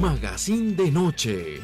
Magazine de Noche.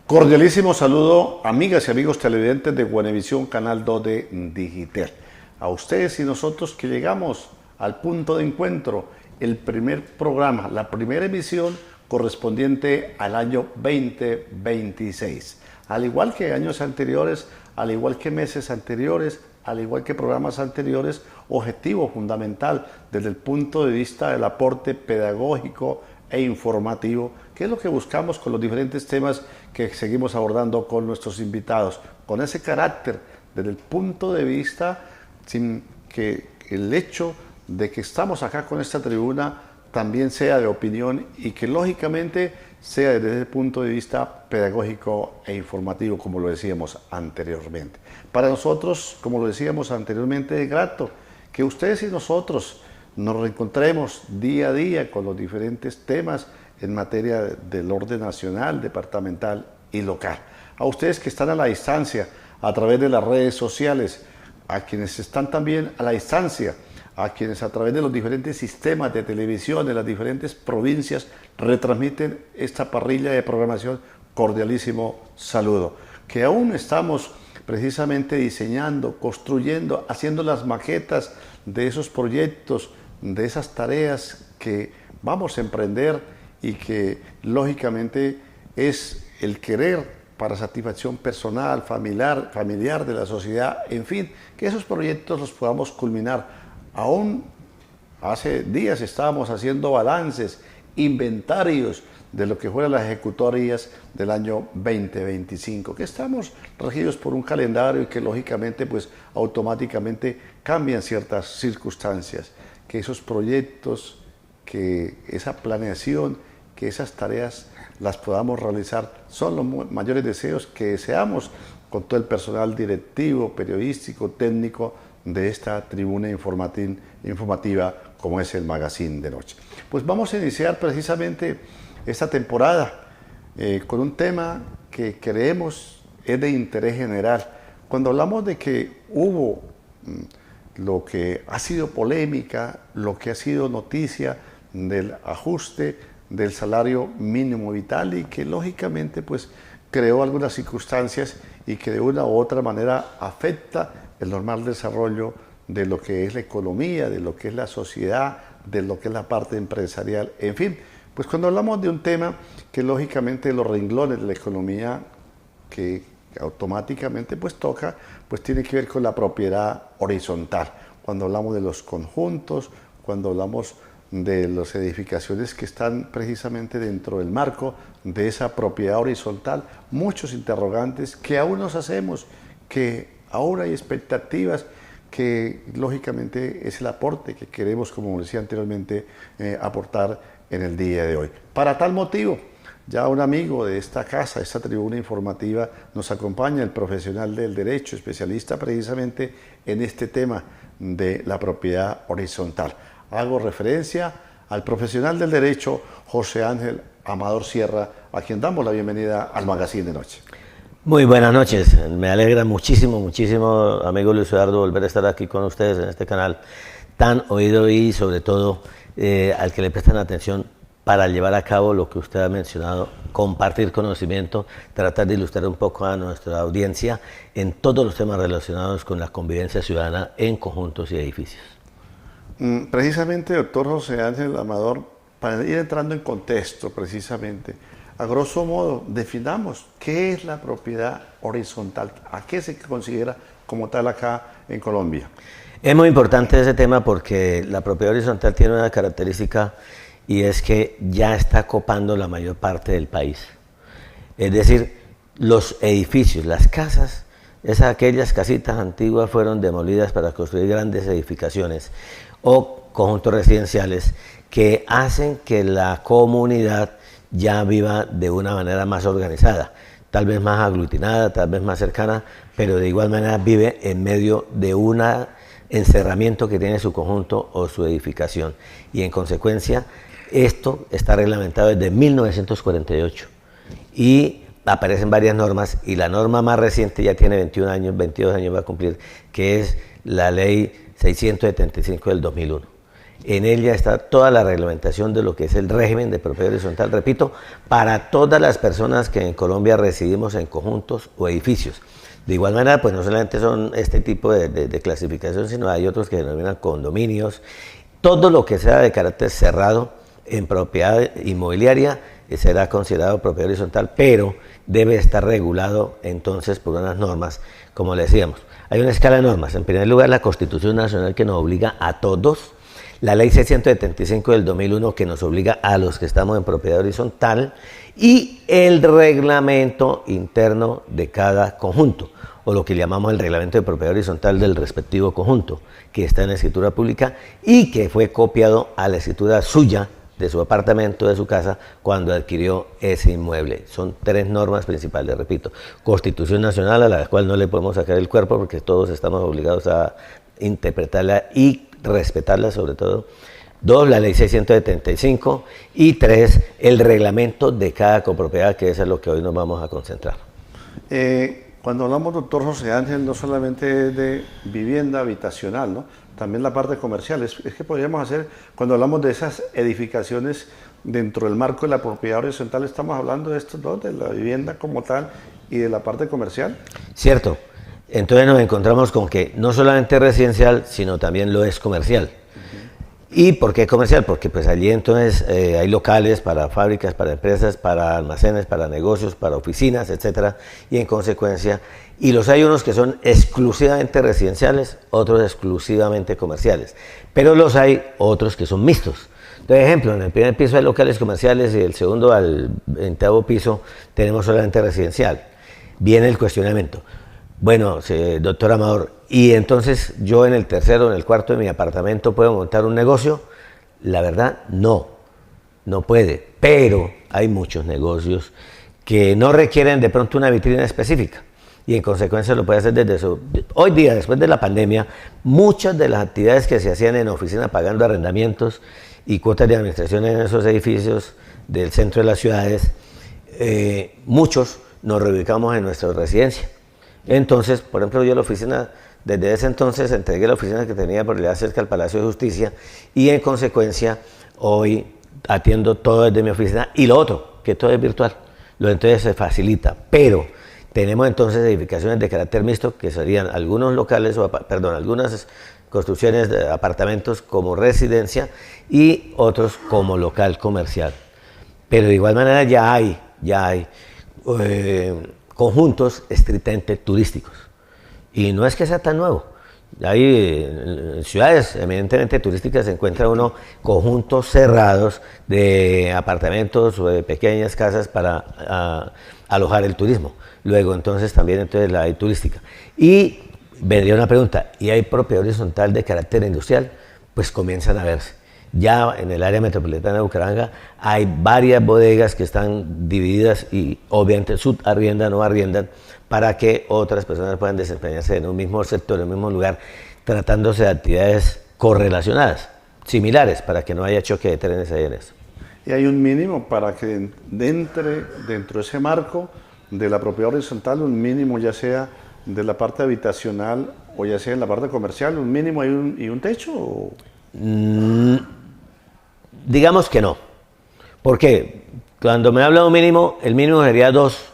Cordialísimo saludo, amigas y amigos televidentes de Buenavisión, Canal 2 de Digital. A ustedes y nosotros que llegamos al punto de encuentro, el primer programa, la primera emisión correspondiente al año 2026. Al igual que años anteriores, al igual que meses anteriores, al igual que programas anteriores, objetivo fundamental desde el punto de vista del aporte pedagógico e informativo, que es lo que buscamos con los diferentes temas que seguimos abordando con nuestros invitados, con ese carácter desde el punto de vista, sin que el hecho de que estamos acá con esta tribuna también sea de opinión y que lógicamente sea desde el punto de vista pedagógico e informativo, como lo decíamos anteriormente. Para nosotros, como lo decíamos anteriormente, es grato que ustedes y nosotros nos reencontremos día a día con los diferentes temas en materia del orden nacional, departamental y local. A ustedes que están a la distancia, a través de las redes sociales, a quienes están también a la distancia, a quienes a través de los diferentes sistemas de televisión de las diferentes provincias retransmiten esta parrilla de programación, cordialísimo saludo. Que aún estamos precisamente diseñando, construyendo, haciendo las maquetas de esos proyectos, de esas tareas que vamos a emprender y que lógicamente es el querer para satisfacción personal, familiar de la sociedad, en fin, que esos proyectos los podamos culminar. Aún hace días estábamos haciendo balances, inventarios de lo que fueran las ejecutorias del año 2025, que estamos regidos por un calendario y que lógicamente pues automáticamente cambian ciertas circunstancias, que esos proyectos, que esa planeación, que esas tareas las podamos realizar, son los mayores deseos que deseamos con todo el personal directivo, periodístico, técnico de esta tribuna informativa como es el Magazine de Noche. Pues vamos a iniciar precisamente esta temporada con un tema que creemos es de interés general. Cuando hablamos de que hubo lo que ha sido polémica, lo que ha sido noticia del ajuste del salario mínimo vital y que lógicamente pues creó algunas circunstancias y que de una u otra manera afecta el normal desarrollo de lo que es la economía, de lo que es la sociedad, de lo que es la parte empresarial, en fin. Pues cuando hablamos de un tema que lógicamente los renglones de la economía que automáticamente pues toca, pues tiene que ver con la propiedad horizontal. Cuando hablamos de los conjuntos, cuando hablamos de las edificaciones que están precisamente dentro del marco de esa propiedad horizontal, muchos interrogantes que aún nos hacemos, que ahora hay expectativas, que lógicamente es el aporte que queremos, como decía anteriormente, aportar en el día de hoy. Para tal motivo, ya un amigo de esta casa, esta tribuna informativa, nos acompaña, el profesional del derecho, especialista precisamente en este tema de la propiedad horizontal. Hago referencia al profesional del derecho, José Ángel Amador Sierra, a quien damos la bienvenida al Magazine de Noche. Muy buenas noches, me alegra muchísimo, amigo Luis Eduardo, volver a estar aquí con ustedes en este canal tan oído y sobre todo al que le prestan atención para llevar a cabo lo que usted ha mencionado, compartir conocimiento, tratar de ilustrar un poco a nuestra audiencia en todos los temas relacionados con la convivencia ciudadana en conjuntos y edificios. Precisamente, doctor José Ángel Amador, para ir entrando en contexto precisamente, a grosso modo, definamos qué es la propiedad horizontal, a qué se considera como tal acá en Colombia. Es muy importante ese tema porque la propiedad horizontal tiene una característica y es que ya está copando la mayor parte del país. Es decir, los edificios, las casas, aquellas casitas antiguas fueron demolidas para construir grandes edificaciones o conjuntos residenciales que hacen que la comunidad ya viva de una manera más organizada, tal vez más aglutinada, tal vez más cercana, pero de igual manera vive en medio de un encerramiento que tiene su conjunto o su edificación. Y en consecuencia, esto está reglamentado desde 1948 y aparecen varias normas y la norma más reciente ya tiene 21 años, 22 años va a cumplir, que es la ley 675 del 2001. En ella está toda la reglamentación de lo que es el régimen de propiedad horizontal, repito, para todas las personas que en Colombia residimos en conjuntos o edificios. De igual manera, pues no solamente son este tipo de clasificación, sino hay otros que se denominan condominios. Todo lo que sea de carácter cerrado en propiedad inmobiliaria será considerado propiedad horizontal, pero debe estar regulado entonces por unas normas, como le decíamos. Hay una escala de normas. En primer lugar, la Constitución Nacional, que nos obliga a todos, la Ley 675 del 2001, que nos obliga a los que estamos en propiedad horizontal, y el reglamento interno de cada conjunto, o lo que llamamos el reglamento de propiedad horizontal del respectivo conjunto, que está en la escritura pública y que fue copiado a la escritura suya, de su apartamento, de su casa, cuando adquirió ese inmueble. Son 3 normas principales, repito. Constitución Nacional, a la cual no le podemos sacar el cuerpo porque todos estamos obligados a interpretarla y respetarla sobre todo. 2, la ley 675. Y 3, el reglamento de cada copropiedad, que eso es lo que hoy nos vamos a concentrar. Cuando hablamos, doctor José Ángel, no solamente de vivienda habitacional, ¿no? También la parte comercial. Es que podríamos hacer, cuando hablamos de esas edificaciones dentro del marco de la propiedad horizontal, estamos hablando de estos dos, de la vivienda como tal y de la parte comercial. Cierto. Entonces nos encontramos con que no solamente es residencial, sino también lo es comercial. ¿Y por qué comercial? Porque pues allí entonces hay locales para fábricas, para empresas, para almacenes, para negocios, para oficinas, etcétera, y en consecuencia, y los hay unos que son exclusivamente residenciales, otros exclusivamente comerciales, pero los hay otros que son mixtos. Por ejemplo, en el primer piso hay locales comerciales y el segundo al 20º piso tenemos solamente residencial. Viene el cuestionamiento. Bueno, doctor Amador, ¿y entonces yo en el tercero, en el cuarto de mi apartamento puedo montar un negocio? La verdad, no puede, pero hay muchos negocios que no requieren de pronto una vitrina específica y en consecuencia lo puede hacer desde su... Hoy día, después de la pandemia, muchas de las actividades que se hacían en oficina pagando arrendamientos y cuotas de administración en esos edificios del centro de las ciudades, muchos nos reubicamos en nuestra residencia. Entonces, por ejemplo, yo la oficina, desde ese entonces entregué la oficina que tenía por allá cerca del Palacio de Justicia y en consecuencia hoy atiendo todo desde mi oficina y lo otro, que todo es virtual, lo entonces se facilita, pero tenemos entonces edificaciones de carácter mixto que serían algunos locales, algunas construcciones de apartamentos como residencia y otros como local comercial. Pero de igual manera ya hay conjuntos estrictamente turísticos. Y no es que sea tan nuevo. Hay en ciudades eminentemente turísticas se encuentra uno conjuntos cerrados de apartamentos o de pequeñas casas para alojar el turismo. Luego entonces también la hay turística. Y vendría una pregunta, ¿y hay propiedad horizontal de carácter industrial? Pues comienzan a verse. Ya en el área metropolitana de Bucaramanga hay varias bodegas que están divididas y obviamente subarriendan o arriendan para que otras personas puedan desempeñarse en un mismo sector, en un mismo lugar, tratándose de actividades correlacionadas, similares, para que no haya choque de trenes ahí en eso. Y hay un mínimo para que dentro de ese marco de la propiedad horizontal, un mínimo ya sea de la parte habitacional o ya sea en la parte comercial, un mínimo y un techo. ¿O? Digamos que no. ¿Por qué? Cuando me habla de un mínimo, el mínimo sería 2.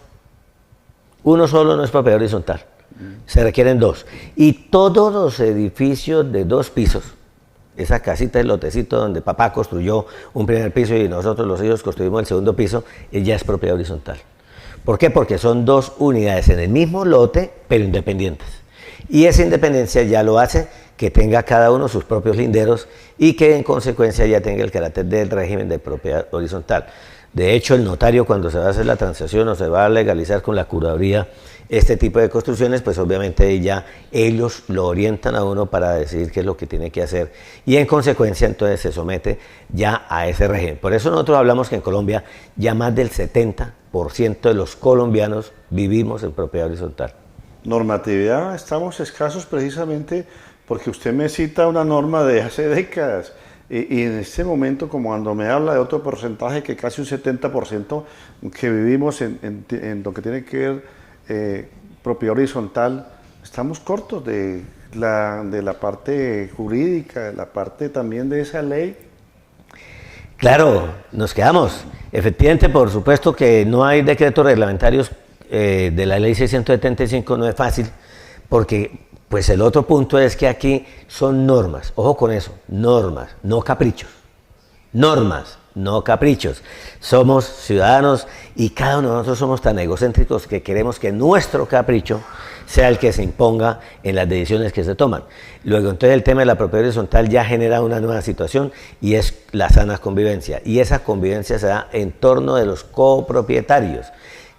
Uno solo no es propiedad horizontal. Se requieren 2. Y todos los edificios de 2 pisos, esa casita, el lotecito donde papá construyó un primer piso y nosotros los hijos construimos el segundo piso, ya es propiedad horizontal. ¿Por qué? Porque son 2 unidades en el mismo lote, pero independientes. Y esa independencia ya lo hace que tenga cada uno sus propios linderos y que en consecuencia ya tenga el carácter del régimen de propiedad horizontal. De hecho, el notario, cuando se va a hacer la transacción o se va a legalizar con la curaduría este tipo de construcciones, pues obviamente ya ellos lo orientan a uno para decidir qué es lo que tiene que hacer y en consecuencia entonces se somete ya a ese régimen. Por eso nosotros hablamos que en Colombia ya más del 70% de los colombianos vivimos en propiedad horizontal. Normatividad, estamos escasos precisamente porque usted me cita una norma de hace décadas y en este momento, como cuando me habla de otro porcentaje, que casi un 70% que vivimos en lo que tiene que ver propiedad horizontal, estamos cortos de la parte jurídica, de la parte también de esa ley. Claro, nos quedamos. Efectivamente, por supuesto que no hay decretos reglamentarios de la ley 675, no es fácil, porque pues el otro punto es que aquí son normas, ojo con eso, normas, no caprichos. Normas, no caprichos. Somos ciudadanos y cada uno de nosotros somos tan egocéntricos que queremos que nuestro capricho sea el que se imponga en las decisiones que se toman. Luego, entonces, el tema de la propiedad horizontal ya genera una nueva situación y es la sana convivencia. Y esa convivencia se da en torno de los copropietarios.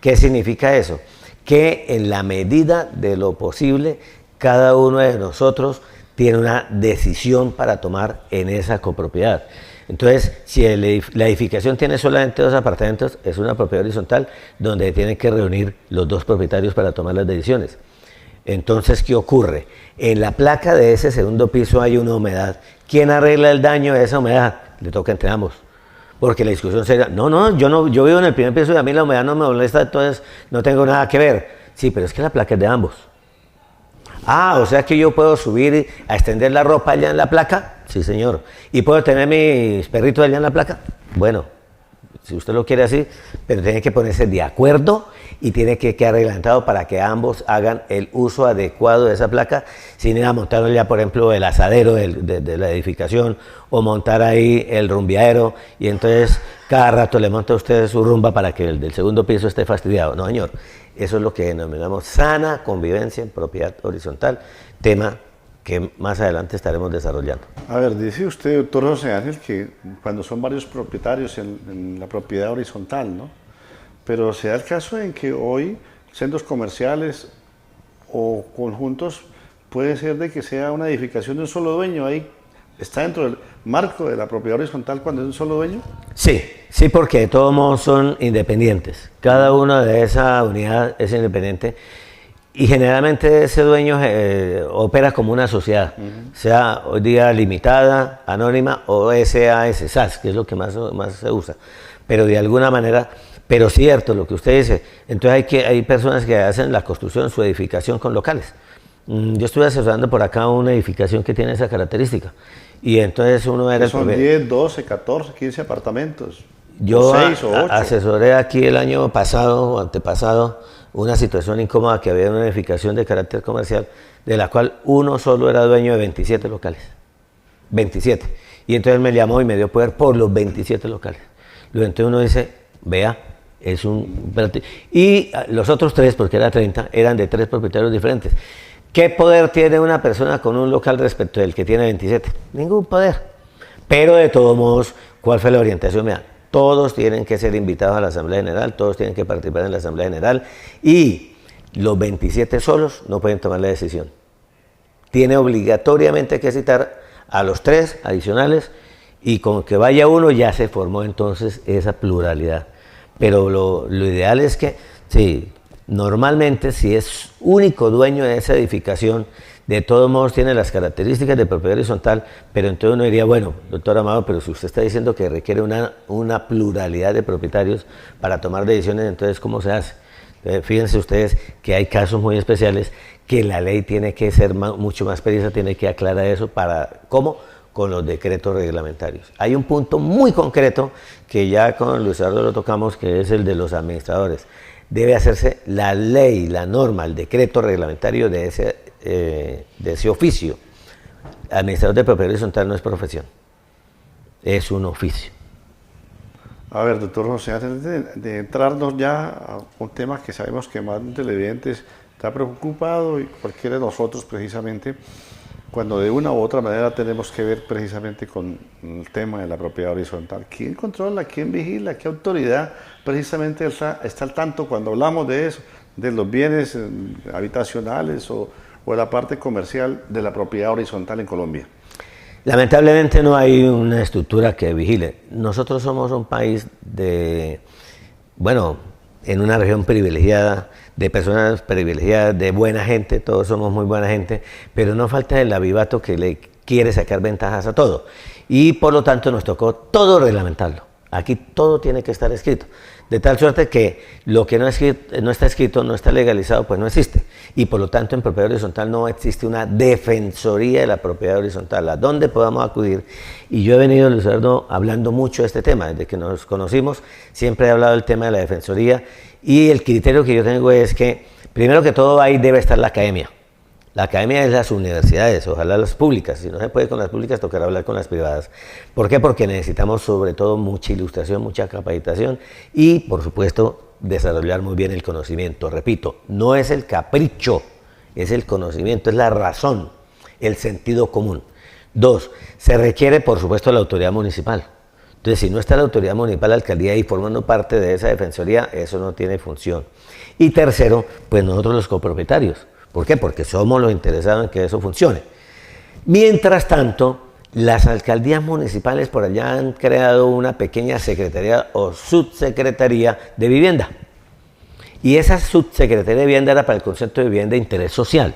¿Qué significa eso? Que en la medida de lo posible, cada uno de nosotros tiene una decisión para tomar en esa copropiedad. Entonces, si la edificación tiene solamente 2 apartamentos, es una propiedad horizontal donde tienen que reunir los 2 propietarios para tomar las decisiones. Entonces, ¿qué ocurre? En la placa de ese segundo piso hay una humedad. ¿Quién arregla el daño de esa humedad? Le toca entre ambos. Porque la discusión sería, no, yo vivo en el primer piso y a mí la humedad no me molesta, entonces no tengo nada que ver. Sí, pero es que la placa es de ambos. Ah, o sea que yo puedo subir a extender la ropa allá en la placa. Sí, señor. ¿Y puedo tener mis perritos allá en la placa? Bueno, si usted lo quiere así, pero tiene que ponerse de acuerdo y tiene que quedar reglamentado para que ambos hagan el uso adecuado de esa placa, sin ir a montar ya, por ejemplo, el asadero de la edificación o montar ahí el rumbeadero y entonces cada rato le monta a usted su rumba para que el del segundo piso esté fastidiado. No, señor. Eso es lo que denominamos sana convivencia en propiedad horizontal, tema que más adelante estaremos desarrollando. A ver, dice usted, doctor José Ángel, que cuando son varios propietarios en la propiedad horizontal, ¿no? Pero se da el caso en que hoy centros comerciales o conjuntos puede ser de que sea una edificación de un solo dueño, ahí está dentro del marco de la propiedad horizontal cuando es un solo dueño. Sí, porque de todos modos son independientes. Cada una de esa unidad es independiente y generalmente ese dueño opera como una sociedad, sea hoy día limitada, anónima o SAS, que es lo que más se usa. Pero de alguna manera, pero cierto lo que usted dice, entonces hay personas que hacen la construcción, su edificación con locales. Yo estuve asesorando por acá una edificación que tiene esa característica. Y entonces uno era... Son 10, 12, 14, 15 apartamentos. Yo 6 o 8. asesoré aquí el año pasado o antepasado una situación incómoda que había en una edificación de carácter comercial, de la cual uno solo era dueño de 27 locales. 27. Y entonces me llamó y me dio poder por los 27 locales. Luego entonces uno dice, vea, es un... Y los otros 3, porque era 30, eran de 3 propietarios diferentes. ¿Qué poder tiene una persona con un local respecto del que tiene 27? Ningún poder. Pero de todos modos, ¿cuál fue la orientación mía? Todos tienen que ser invitados a la Asamblea General, todos tienen que participar en la Asamblea General y los 27 solos no pueden tomar la decisión. Tiene obligatoriamente que citar a los 3 adicionales y con que vaya uno ya se formó entonces esa pluralidad. Pero lo ideal es que, sí, normalmente si es único dueño de esa edificación, de todos modos tiene las características de propiedad horizontal, pero entonces uno diría, bueno, doctor Amado, pero si usted está diciendo que requiere una pluralidad de propietarios para tomar decisiones, entonces ¿cómo se hace? Fíjense ustedes que hay casos muy especiales que la ley tiene que ser mucho más precisa, tiene que aclarar eso para, ¿cómo? Con los decretos reglamentarios. Hay un punto muy concreto que ya con Luis Eduardo lo tocamos, que es el de los administradores. Debe hacerse la ley, la norma, el decreto reglamentario de ese oficio. Administrador de propiedad horizontal no es profesión, es un oficio. A ver, doctor José, antes de entrarnos ya a un tema que sabemos que más de televidentes está preocupado y cualquiera de nosotros precisamente, cuando de una u otra manera tenemos que ver precisamente con el tema de la propiedad horizontal. ¿Quién controla? ¿Quién vigila? ¿Qué autoridad precisamente está al tanto cuando hablamos de eso, de los bienes habitacionales o de la parte comercial de la propiedad horizontal en Colombia? Lamentablemente no hay una estructura que vigile. Nosotros somos un país en una región privilegiada, de personas privilegiadas, de buena gente, todos somos muy buena gente, pero no falta el avivato que le quiere sacar ventajas a todo. Y por lo tanto nos tocó todo reglamentarlo, Aquí todo tiene que estar escrito. De tal suerte que lo que no está escrito, no está legalizado, pues no existe. Y por lo tanto en propiedad horizontal no existe una defensoría de la propiedad horizontal, a donde podamos acudir. Y yo he venido, Luis Eduardo, hablando mucho de este tema. Desde que nos conocimos siempre he hablado del tema de la defensoría. Y el criterio que yo tengo es que, primero que todo, ahí debe estar la academia. La academia es las universidades, ojalá las públicas. Si no se puede con las públicas, tocará hablar con las privadas. ¿Por qué? Porque necesitamos sobre todo mucha ilustración, mucha capacitación y, por supuesto, desarrollar muy bien el conocimiento. Repito, no es el capricho, es el conocimiento, es la razón, el sentido común. 2, se requiere, por supuesto, la autoridad municipal. Entonces, si no está la autoridad municipal, la alcaldía y formando parte de esa defensoría, eso no tiene función. Y tercero, pues nosotros los copropietarios. ¿Por qué? Porque somos los interesados en que eso funcione. Mientras tanto, las alcaldías municipales por allá han creado una pequeña secretaría o subsecretaría de vivienda. Y esa subsecretaría de vivienda era para el concepto de vivienda de interés social.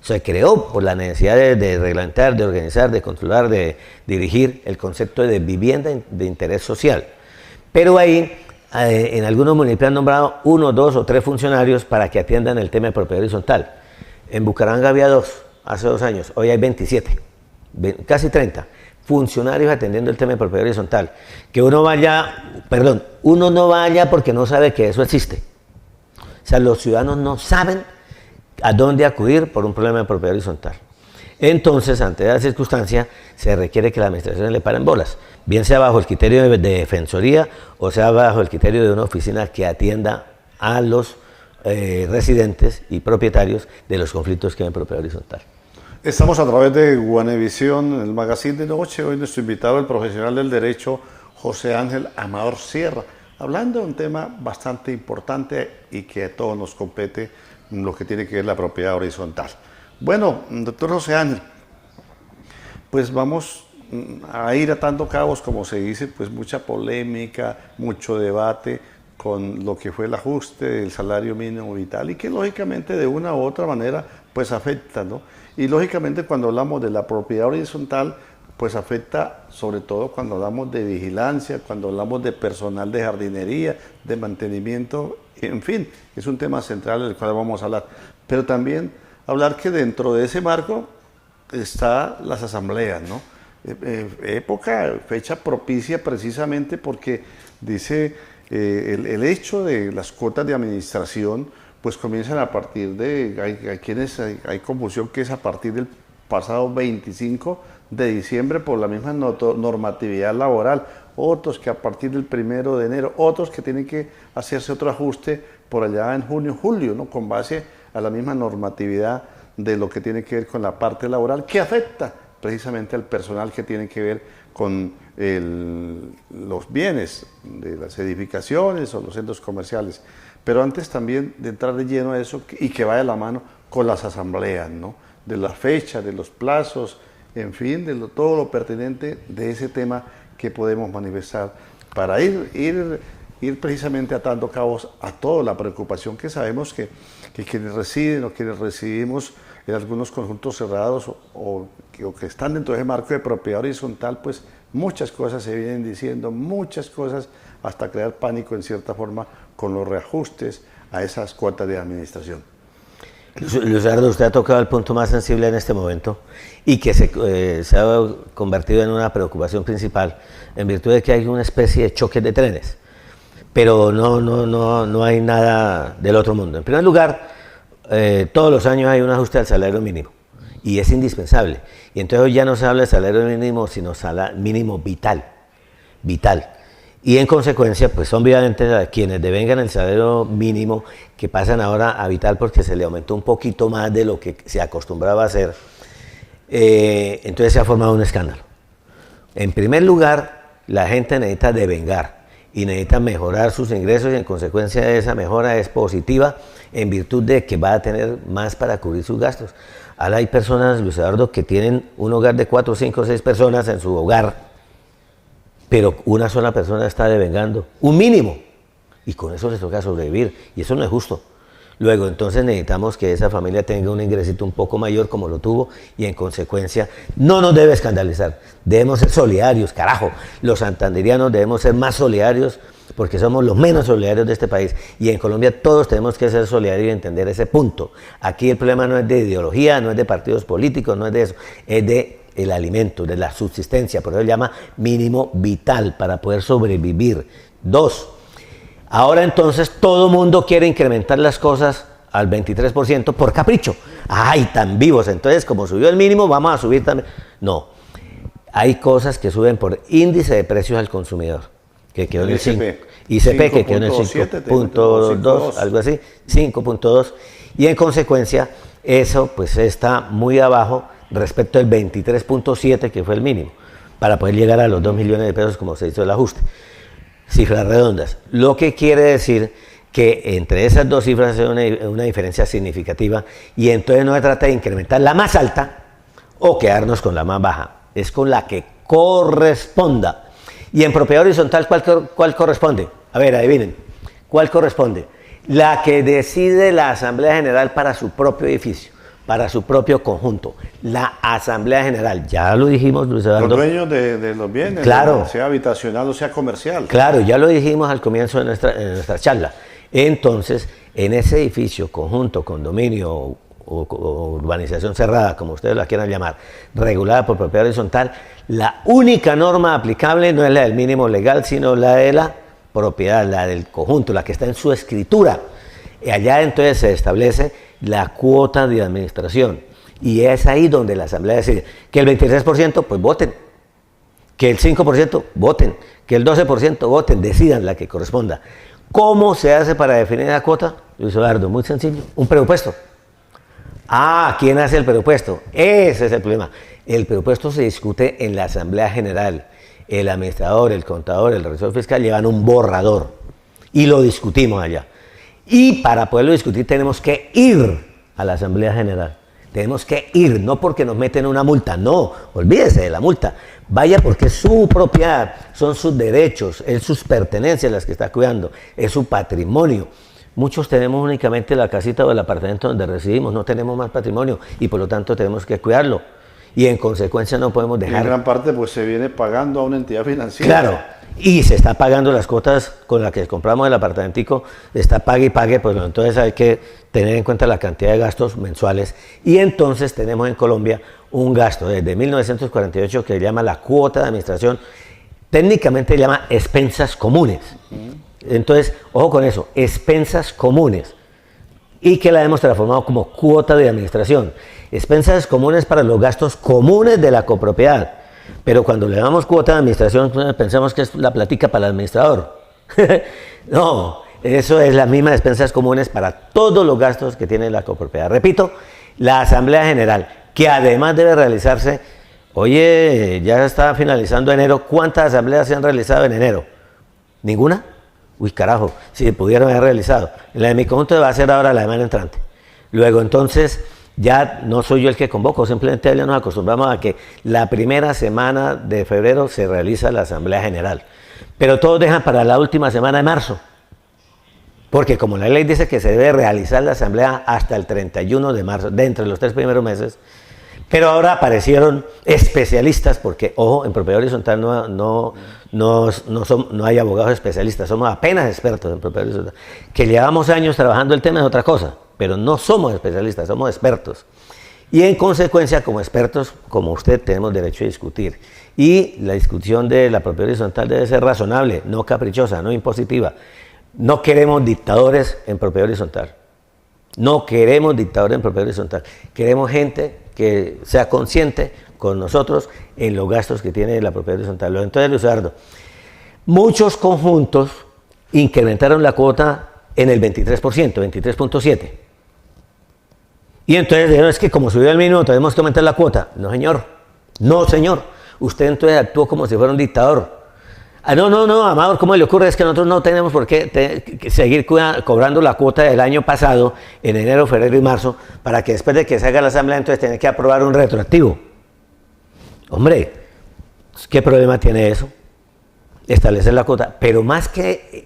Se creó por la necesidad de reglamentar, de organizar, de controlar, de dirigir el concepto de vivienda de interés social. Pero ahí en algunos municipios han nombrado 1, 2 o 3 funcionarios para que atiendan el tema de propiedad horizontal. En Bucaramanga había 2 hace 2 años, hoy hay 27, casi 30 funcionarios atendiendo el tema de propiedad horizontal. Que uno no vaya porque no sabe que eso existe. O sea, los ciudadanos no saben a dónde acudir por un problema de propiedad horizontal. Entonces, ante esa circunstancia, se requiere que la administración le paren bolas, bien sea bajo el criterio de defensoría o sea bajo el criterio de una oficina que atienda a los residentes y propietarios de los conflictos que hay en propiedad horizontal. Estamos a través de Guanevisión, el magazine de noche. Hoy nuestro invitado, el profesional del derecho, José Ángel Amador Sierra, hablando de un tema bastante importante y que a todos nos compete, lo que tiene que ver la propiedad horizontal. Bueno, doctor José Ángel, pues vamos a ir atando cabos, como se dice, pues mucha polémica, mucho debate con lo que fue el ajuste del salario mínimo vital y que lógicamente de una u otra manera pues afecta, ¿no? Y lógicamente cuando hablamos de la propiedad horizontal pues afecta sobre todo cuando hablamos de vigilancia, cuando hablamos de personal de jardinería, de mantenimiento, en fin, es un tema central del cual vamos a hablar. Pero también hablar que dentro de ese marco está las asambleas, ¿no? Fecha propicia precisamente porque dice el hecho de las cuotas de administración pues comienzan a partir de, hay confusión que es a partir del pasado 25 de diciembre por la misma normatividad laboral, otros que a partir del 1 de enero, otros que tienen que hacerse otro ajuste por allá en junio, julio, ¿no? Con base a la misma normatividad de lo que tiene que ver con la parte laboral, que afecta precisamente al personal que tiene que ver con los bienes de las edificaciones o los centros comerciales. Pero antes también de entrar de lleno a eso, y que vaya de la mano con las asambleas, ¿no? De la fecha, de los plazos, en fin, de todo lo pertinente de ese tema que podemos manifestar para ir precisamente atando cabos a toda la preocupación que sabemos que quienes residen o quienes residimos en algunos conjuntos cerrados o que están dentro de ese marco de propiedad horizontal, pues muchas cosas se vienen diciendo, muchas cosas, hasta crear pánico en cierta forma con los reajustes a esas cuotas de administración. Luis Eduardo, usted ha tocado el punto más sensible en este momento y que se ha convertido en una preocupación principal en virtud de que hay una especie de choque de trenes, pero no hay nada del otro mundo. En primer lugar, todos los años hay un ajuste al salario mínimo y es indispensable. Y entonces hoy ya no se habla de salario mínimo, sino salario mínimo vital. Y en consecuencia, pues obviamente a quienes devengan el salario mínimo que pasan ahora a vital porque se le aumentó un poquito más de lo que se acostumbraba a hacer, entonces se ha formado un escándalo. En primer lugar, la gente necesita devengar y necesita mejorar sus ingresos y en consecuencia de esa mejora es positiva en virtud de que va a tener más para cubrir sus gastos. Ahora hay personas, Luis Eduardo, que tienen un hogar de 4, 5, 6 personas en su hogar, pero una sola persona está devengando, un mínimo, y con eso les toca sobrevivir, y eso no es justo. Luego, entonces necesitamos que esa familia tenga un ingresito un poco mayor como lo tuvo y en consecuencia no nos debe escandalizar. Debemos ser solidarios, carajo. Los santanderianos debemos ser más solidarios porque somos los menos solidarios de este país. Y en Colombia todos tenemos que ser solidarios y entender ese punto. Aquí el problema no es de ideología, no es de partidos políticos, no es de eso, es de el alimento, de la subsistencia. Por eso se llama mínimo vital para poder sobrevivir. 2. Ahora entonces todo mundo quiere incrementar las cosas al 23% por capricho. ¡Ay, tan vivos! Entonces, como subió el mínimo, vamos a subir también. No, hay cosas que suben por índice de precios al consumidor, que quedó en el 5. ICP, que quedó en el 5.2, algo así, 5.2. Y en consecuencia, eso pues está muy abajo respecto del 23.7 que fue el mínimo, para poder llegar a los 2 millones de pesos como se hizo el ajuste. Cifras redondas, lo que quiere decir que entre esas dos cifras hay una diferencia significativa y entonces no se trata de incrementar la más alta o quedarnos con la más baja, es con la que corresponda. Y en propiedad horizontal, ¿cuál corresponde? A ver, adivinen, ¿cuál corresponde? La que decide la Asamblea General para su propio edificio, para su propio conjunto, la Asamblea General, ya lo dijimos, Luis Eduardo. Los dueños de los bienes, claro, sea habitacional o sea comercial. Claro, ya lo dijimos al comienzo de nuestra charla. Entonces, en ese edificio, conjunto, condominio o urbanización cerrada, como ustedes la quieran llamar, regulada por propiedad horizontal, la única norma aplicable no es la del mínimo legal, sino la de la propiedad, la del conjunto, la que está en su escritura. Y allá entonces se establece la cuota de administración y es ahí donde la Asamblea decide que el 23% pues voten, que el 5% voten, que el 12% voten, decidan la que corresponda. ¿Cómo se hace para definir la cuota? Luis Eduardo, muy sencillo, un presupuesto. ¿Quién hace el presupuesto? Ese es el problema. El presupuesto se discute en la Asamblea General. El administrador, el contador, el revisor fiscal llevan un borrador y lo discutimos allá. Y para poderlo discutir tenemos que ir a la Asamblea General. Tenemos que ir, no porque nos meten una multa, no, olvídese de la multa. Vaya porque es su propiedad, son sus derechos, es sus pertenencias las que está cuidando, es su patrimonio. Muchos tenemos únicamente la casita o el apartamento donde residimos, no tenemos más patrimonio y por lo tanto tenemos que cuidarlo. Y en consecuencia no podemos dejar... Y en gran parte pues se viene pagando a una entidad financiera. Claro, y se está pagando las cuotas con las que compramos el apartamentico, está pague y pague, pues entonces hay que tener en cuenta la cantidad de gastos mensuales. Y entonces tenemos en Colombia un gasto desde 1948 que se llama la cuota de administración, técnicamente se llama expensas comunes. Entonces, ojo con eso, expensas comunes, y que la hemos transformado como cuota de administración. Expensas comunes para los gastos comunes de la copropiedad. Pero cuando le damos cuota de administración, pensamos que es la platica para el administrador. No, eso es las mismas expensas comunes para todos los gastos que tiene la copropiedad. Repito, la Asamblea General, que además debe realizarse, oye, ya está finalizando enero, ¿cuántas asambleas se han realizado en enero? ¿Ninguna? Uy, carajo, si pudieron haber realizado. La de mi conjunto va a ser ahora la semana entrante. Luego, entonces, ya no soy yo el que convoco, simplemente ya nos acostumbramos a que la primera semana de febrero se realiza la Asamblea General. Pero todos dejan para la última semana de marzo. Porque como la ley dice que se debe realizar la Asamblea hasta el 31 de marzo, de entre los 3 primeros meses, pero ahora aparecieron especialistas, porque, ojo, en propiedad horizontal no hay abogados especialistas, somos apenas expertos en propiedad horizontal. Que llevamos años trabajando el tema es otra cosa, pero no somos especialistas, somos expertos. Y en consecuencia, como expertos, como usted, tenemos derecho a discutir. Y la discusión de la propiedad horizontal debe ser razonable, no caprichosa, no impositiva. No queremos dictadores en propiedad horizontal. No queremos dictadores en propiedad horizontal. Queremos gente que sea consciente con nosotros en los gastos que tiene la propiedad horizontal. Entonces, Luis Eduardo, muchos conjuntos incrementaron la cuota en el 23%, 23.7%. Y entonces dijeron, es que como subió el mínimo, tenemos que aumentar la cuota. No, señor. No, señor. Usted entonces actuó como si fuera un dictador. No, Amador, ¿cómo le ocurre? Es que nosotros no tenemos por qué seguir cobrando la cuota del año pasado, en enero, febrero y marzo, para que después de que se haga la asamblea, entonces tener que aprobar un retroactivo. Hombre, ¿qué problema tiene eso? Establecer la cuota. Pero más que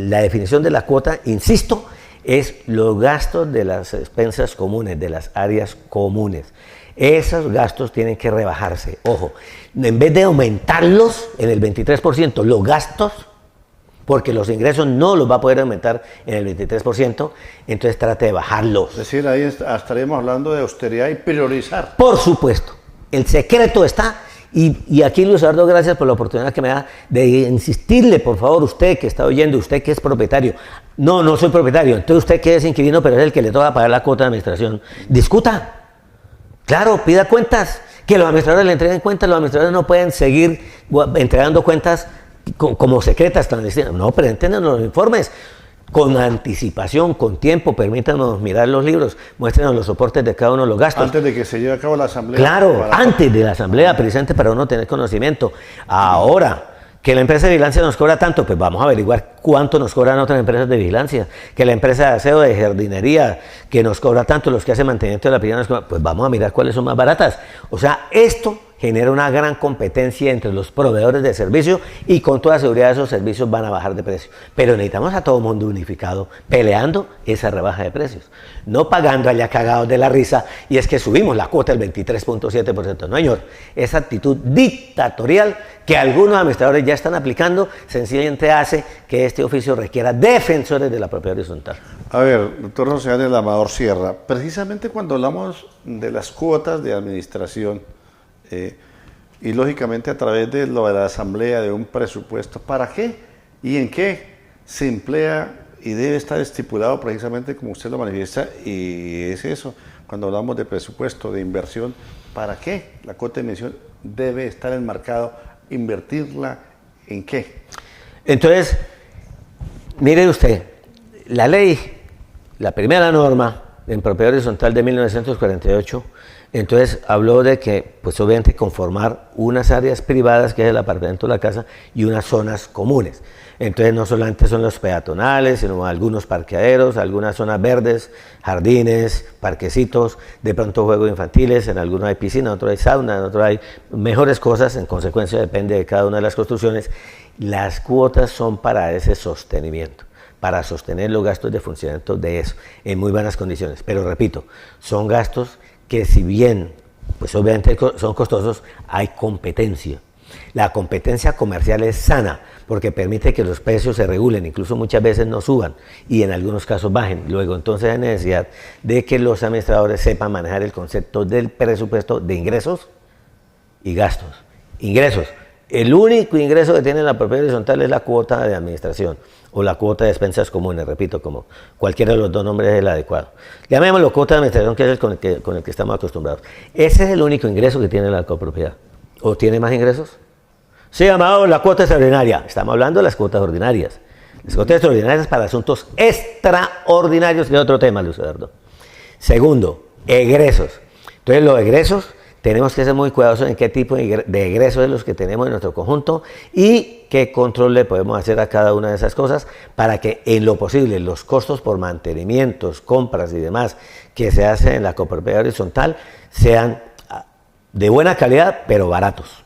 la definición de la cuota, insisto, es los gastos de las expensas comunes, de las áreas comunes. Esos gastos tienen que rebajarse. Ojo, en vez de aumentarlos en el 23%, los gastos, porque los ingresos no los va a poder aumentar en el 23%, entonces trate de bajarlos. Es decir, ahí estaríamos hablando de austeridad y priorizar. Por supuesto, el secreto está, y aquí Luis Eduardo, gracias por la oportunidad que me da de insistirle, por favor, usted que está oyendo, usted que es propietario. No, no soy propietario, entonces usted que es inquilino, pero es el que le toca pagar la cuota de administración. Discuta. Claro, pida cuentas, que los administradores le entreguen cuentas, los administradores no pueden seguir entregando cuentas como secretas, clandestinas. No, preséntenos los informes con anticipación, con tiempo, permítanos mirar los libros, muéstrenos los soportes de cada uno de los gastos. Antes de que se lleve a cabo la asamblea. Claro, antes de la asamblea, precisamente para uno tener conocimiento. Ahora, que la empresa de vigilancia nos cobra tanto, pues vamos a averiguar cuánto nos cobran otras empresas de vigilancia. Que la empresa de aseo, de jardinería, que nos cobra tanto, los que hacen mantenimiento de la piscina, pues vamos a mirar cuáles son más baratas. O sea, esto genera una gran competencia entre los proveedores de servicios y con toda seguridad esos servicios van a bajar de precio. Pero necesitamos a todo el mundo unificado, peleando esa rebaja de precios. No pagando allá cagados de la risa y es que subimos la cuota del 23.7%. No, señor, esa actitud dictatorial que algunos administradores ya están aplicando sencillamente hace que este oficio requiera defensores de la propiedad horizontal. A ver, doctor José Ángel Amador Sierra, precisamente cuando hablamos de las cuotas de administración, y lógicamente a través de lo de la asamblea, de un presupuesto, ¿para qué y en qué se emplea y debe estar estipulado precisamente como usted lo manifiesta? Y es eso, cuando hablamos de presupuesto, de inversión, ¿para qué la cuota de inversión debe estar enmarcado? ¿Invertirla en qué? Entonces, mire usted, la ley, la primera norma en propiedad horizontal de 1948, entonces habló de que, pues obviamente, conformar unas áreas privadas, que es el apartamento de la casa, y unas zonas comunes. Entonces no solamente son los peatonales, sino algunos parqueaderos, algunas zonas verdes, jardines, parquecitos, de pronto juegos infantiles, en algunos hay piscina, en otros hay sauna, en otros hay mejores cosas, en consecuencia depende de cada una de las construcciones. Las cuotas son para ese sostenimiento, para sostener los gastos de funcionamiento de eso, en muy buenas condiciones. Pero repito, son gastos que si bien, pues obviamente son costosos, hay competencia. La competencia comercial es sana porque permite que los precios se regulen, incluso muchas veces no suban y en algunos casos bajen. Luego entonces hay necesidad de que los administradores sepan manejar el concepto del presupuesto de ingresos y gastos. Ingresos. El único ingreso que tiene la propiedad horizontal es la cuota de administración o la cuota de expensas comunes, repito, como cualquiera de los dos nombres es el adecuado. Llamémoslo cuota de administración, que es el con el que estamos acostumbrados. Ese es el único ingreso que tiene la copropiedad. ¿O tiene más ingresos? Sí, llamado la cuota extraordinaria. Estamos hablando de las cuotas ordinarias. Las cuotas extraordinarias para asuntos extraordinarios, que es otro tema, Luis Eduardo. Segundo, egresos. Entonces, los egresos, tenemos que ser muy cuidadosos en qué tipo de egresos es los que tenemos en nuestro conjunto y qué control le podemos hacer a cada una de esas cosas para que en lo posible los costos por mantenimientos, compras y demás que se hacen en la copropiedad horizontal sean de buena calidad pero baratos.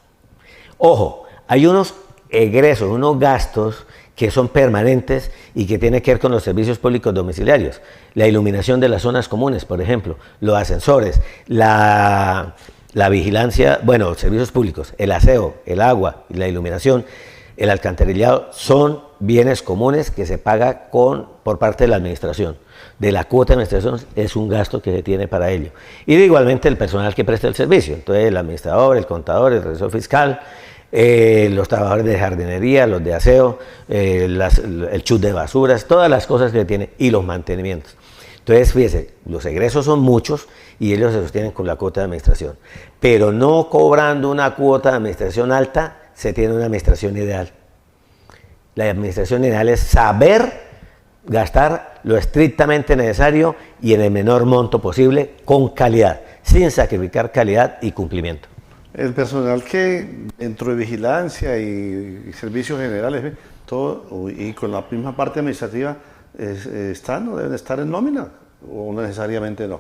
Ojo, hay unos egresos, unos gastos que son permanentes y que tienen que ver con los servicios públicos domiciliarios. La iluminación de las zonas comunes, por ejemplo, los ascensores, la vigilancia, bueno, los servicios públicos, el aseo, el agua y la iluminación, el alcantarillado, son bienes comunes que se paga por parte de la administración. De la cuota de administración es un gasto que se tiene para ello. Y igualmente el personal que presta el servicio, entonces el administrador, el contador, el revisor fiscal, los trabajadores de jardinería, los de aseo, el chut de basuras, todas las cosas que tiene y los mantenimientos. Entonces, fíjese, los egresos son muchos y ellos se sostienen con la cuota de administración. Pero no cobrando una cuota de administración alta, se tiene una administración ideal. La administración ideal es saber gastar lo estrictamente necesario y en el menor monto posible con calidad, sin sacrificar calidad y cumplimiento. El personal que dentro de vigilancia y servicios generales, todo, y con la misma parte administrativa, ¿están o deben estar en nómina o necesariamente no?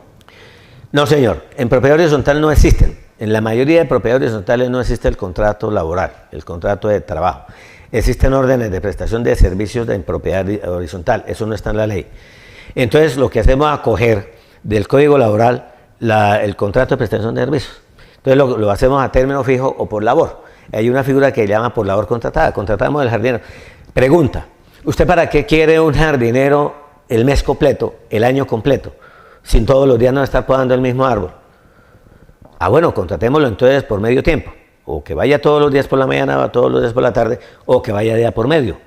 No, señor. En propiedad horizontal no existen. En la mayoría de propiedades horizontales no existe el contrato laboral, el contrato de trabajo. Existen órdenes de prestación de servicios en propiedad horizontal. Eso no está en la ley. Entonces lo que hacemos es acoger del Código Laboral el contrato de prestación de servicios. Entonces lo hacemos a término fijo o por labor. Hay una figura que se llama por labor contratada. Contratamos al jardinero. Pregunta, ¿usted para qué quiere un jardinero el mes completo, el año completo, sin todos los días no estar podando el mismo árbol? Ah, bueno, contratémoslo entonces por medio tiempo. O que vaya todos los días por la mañana, o todos los días por la tarde, o que vaya día por medio.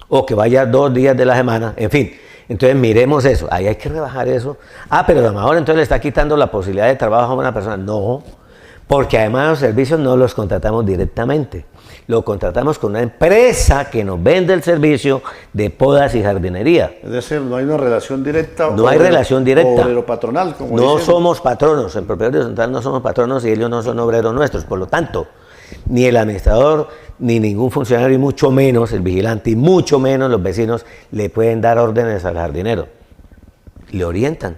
O que vaya 2 días de la semana, en fin. Entonces miremos eso. Ahí hay que rebajar eso. Ah, pero a lo mejor entonces le está quitando la posibilidad de trabajo a una persona. No, porque además los servicios no los contratamos directamente. Lo contratamos con una empresa que nos vende el servicio de podas y jardinería. Es decir, no hay una relación directa. No hay relación directa. Obrero patronal, como no dicen. somos patronos, en propiedad horizontal no somos patronos y ellos no son obreros nuestros. Por lo tanto, ni el administrador, ni ningún funcionario, y mucho menos el vigilante, y mucho menos los vecinos le pueden dar órdenes al jardinero. Le orientan,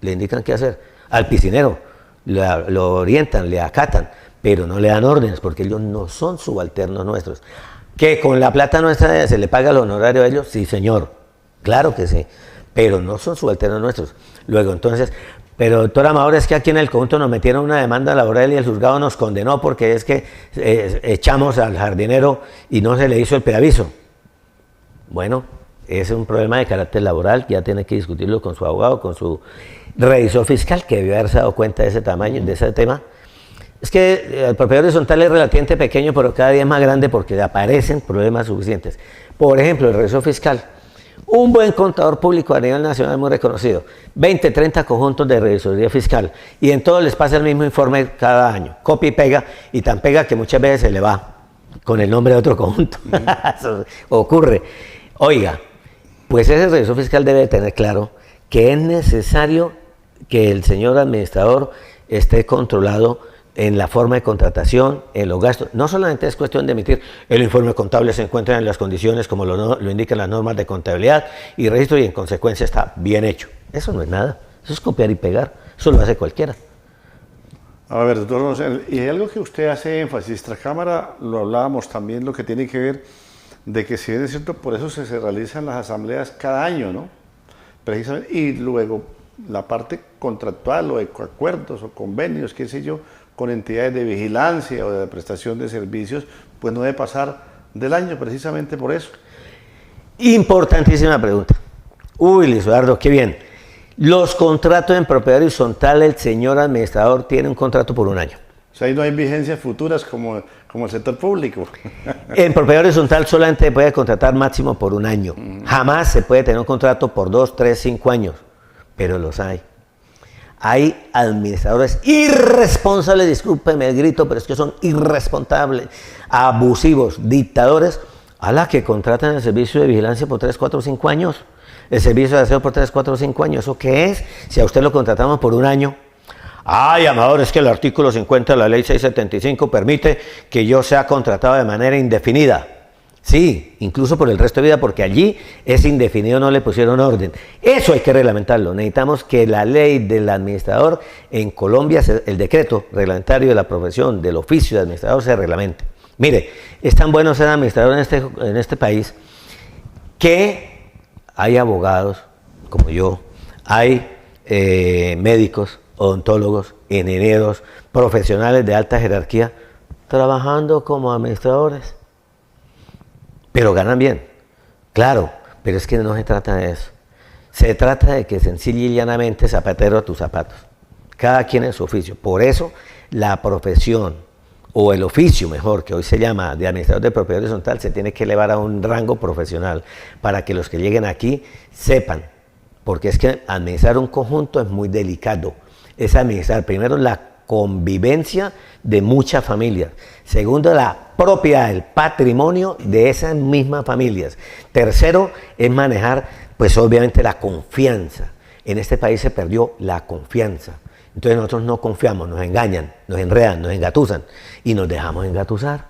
le indican qué hacer. Al piscinero, lo orientan, le acatan, pero no le dan órdenes porque ellos no son subalternos nuestros. ¿Que con la plata nuestra se le paga el honorario a ellos? Sí, señor, claro que sí, pero no son subalternos nuestros. Luego, entonces, pero doctor Amador, es que aquí en el conjunto nos metieron una demanda laboral y el juzgado nos condenó porque es que echamos al jardinero y no se le hizo el preaviso. Bueno, ese es un problema de carácter laboral, ya tiene que discutirlo con su abogado, con su revisor fiscal, que debe haberse dado cuenta de ese tamaño, de ese tema. Es que el propiedad horizontal es relativamente pequeño, pero cada día es más grande porque aparecen problemas suficientes. Por ejemplo, el revisor fiscal. Un buen contador público a nivel nacional muy reconocido. 20, 30 conjuntos de revisoría fiscal. Y en todos les pasa el mismo informe cada año. Copia y pega, y tan pega que muchas veces se le va con el nombre de otro conjunto. Eso ocurre. Oiga, pues ese revisor fiscal debe tener claro que es necesario que el señor administrador esté controlado en la forma de contratación, en los gastos. No solamente es cuestión de emitir el informe contable, se encuentra en las condiciones como lo indican las normas de contabilidad y registro, y en consecuencia está bien hecho. Eso no es nada, eso es copiar y pegar, eso lo hace cualquiera. A ver, doctor Rosel, y hay algo que usted hace énfasis, nuestra cámara lo hablábamos también, lo que tiene que ver de que si bien es cierto, por eso se realizan las asambleas cada año, ¿no? Precisamente, y luego la parte contractual o de acuerdos o convenios, qué sé yo, con entidades de vigilancia o de prestación de servicios, pues no debe pasar del año precisamente por eso. Importantísima pregunta. Uy, Luis Eduardo, qué bien. Los contratos en propiedad horizontal, el señor administrador tiene un contrato por un año. O sea, ahí no hay vigencias futuras como el sector público. En propiedad horizontal solamente se puede contratar máximo por un año. Jamás se puede tener un contrato por 2, 3, 5 años, pero los hay. Hay administradores irresponsables, discúlpeme el grito, pero es que son irresponsables, abusivos, dictadores, a la que contratan el servicio de vigilancia por 3, 4, 5 años, el servicio de aseo por 3, 4, 5 años. ¿Eso qué es? Si a usted lo contratamos por un año. Ay, Amador, es que el artículo 50 de la ley 675 permite que yo sea contratado de manera indefinida. Sí, incluso por el resto de vida, porque allí es indefinido, no le pusieron orden. Eso hay que reglamentarlo. Necesitamos que la ley del administrador en Colombia, el decreto reglamentario de la profesión, del oficio de administrador, se reglamente. Mire, es tan bueno ser administrador en este país que hay abogados como yo, hay médicos, odontólogos, ingenieros, profesionales de alta jerarquía trabajando como administradores. Pero ganan bien, claro, pero es que no se trata de eso. Se trata de que sencilla y llanamente zapatero a tus zapatos. Cada quien en su oficio. Por eso la profesión, o el oficio mejor, que hoy se llama de administrador de propiedad horizontal, se tiene que elevar a un rango profesional para que los que lleguen aquí sepan. Porque es que administrar un conjunto es muy delicado. Es administrar primero la convivencia de muchas familias. Segundo, la propiedad, el patrimonio de esas mismas familias. Tercero, es manejar, pues obviamente, la confianza. En este país se perdió la confianza. Entonces nosotros no confiamos, nos engañan, nos enredan, nos engatusan y nos dejamos engatusar.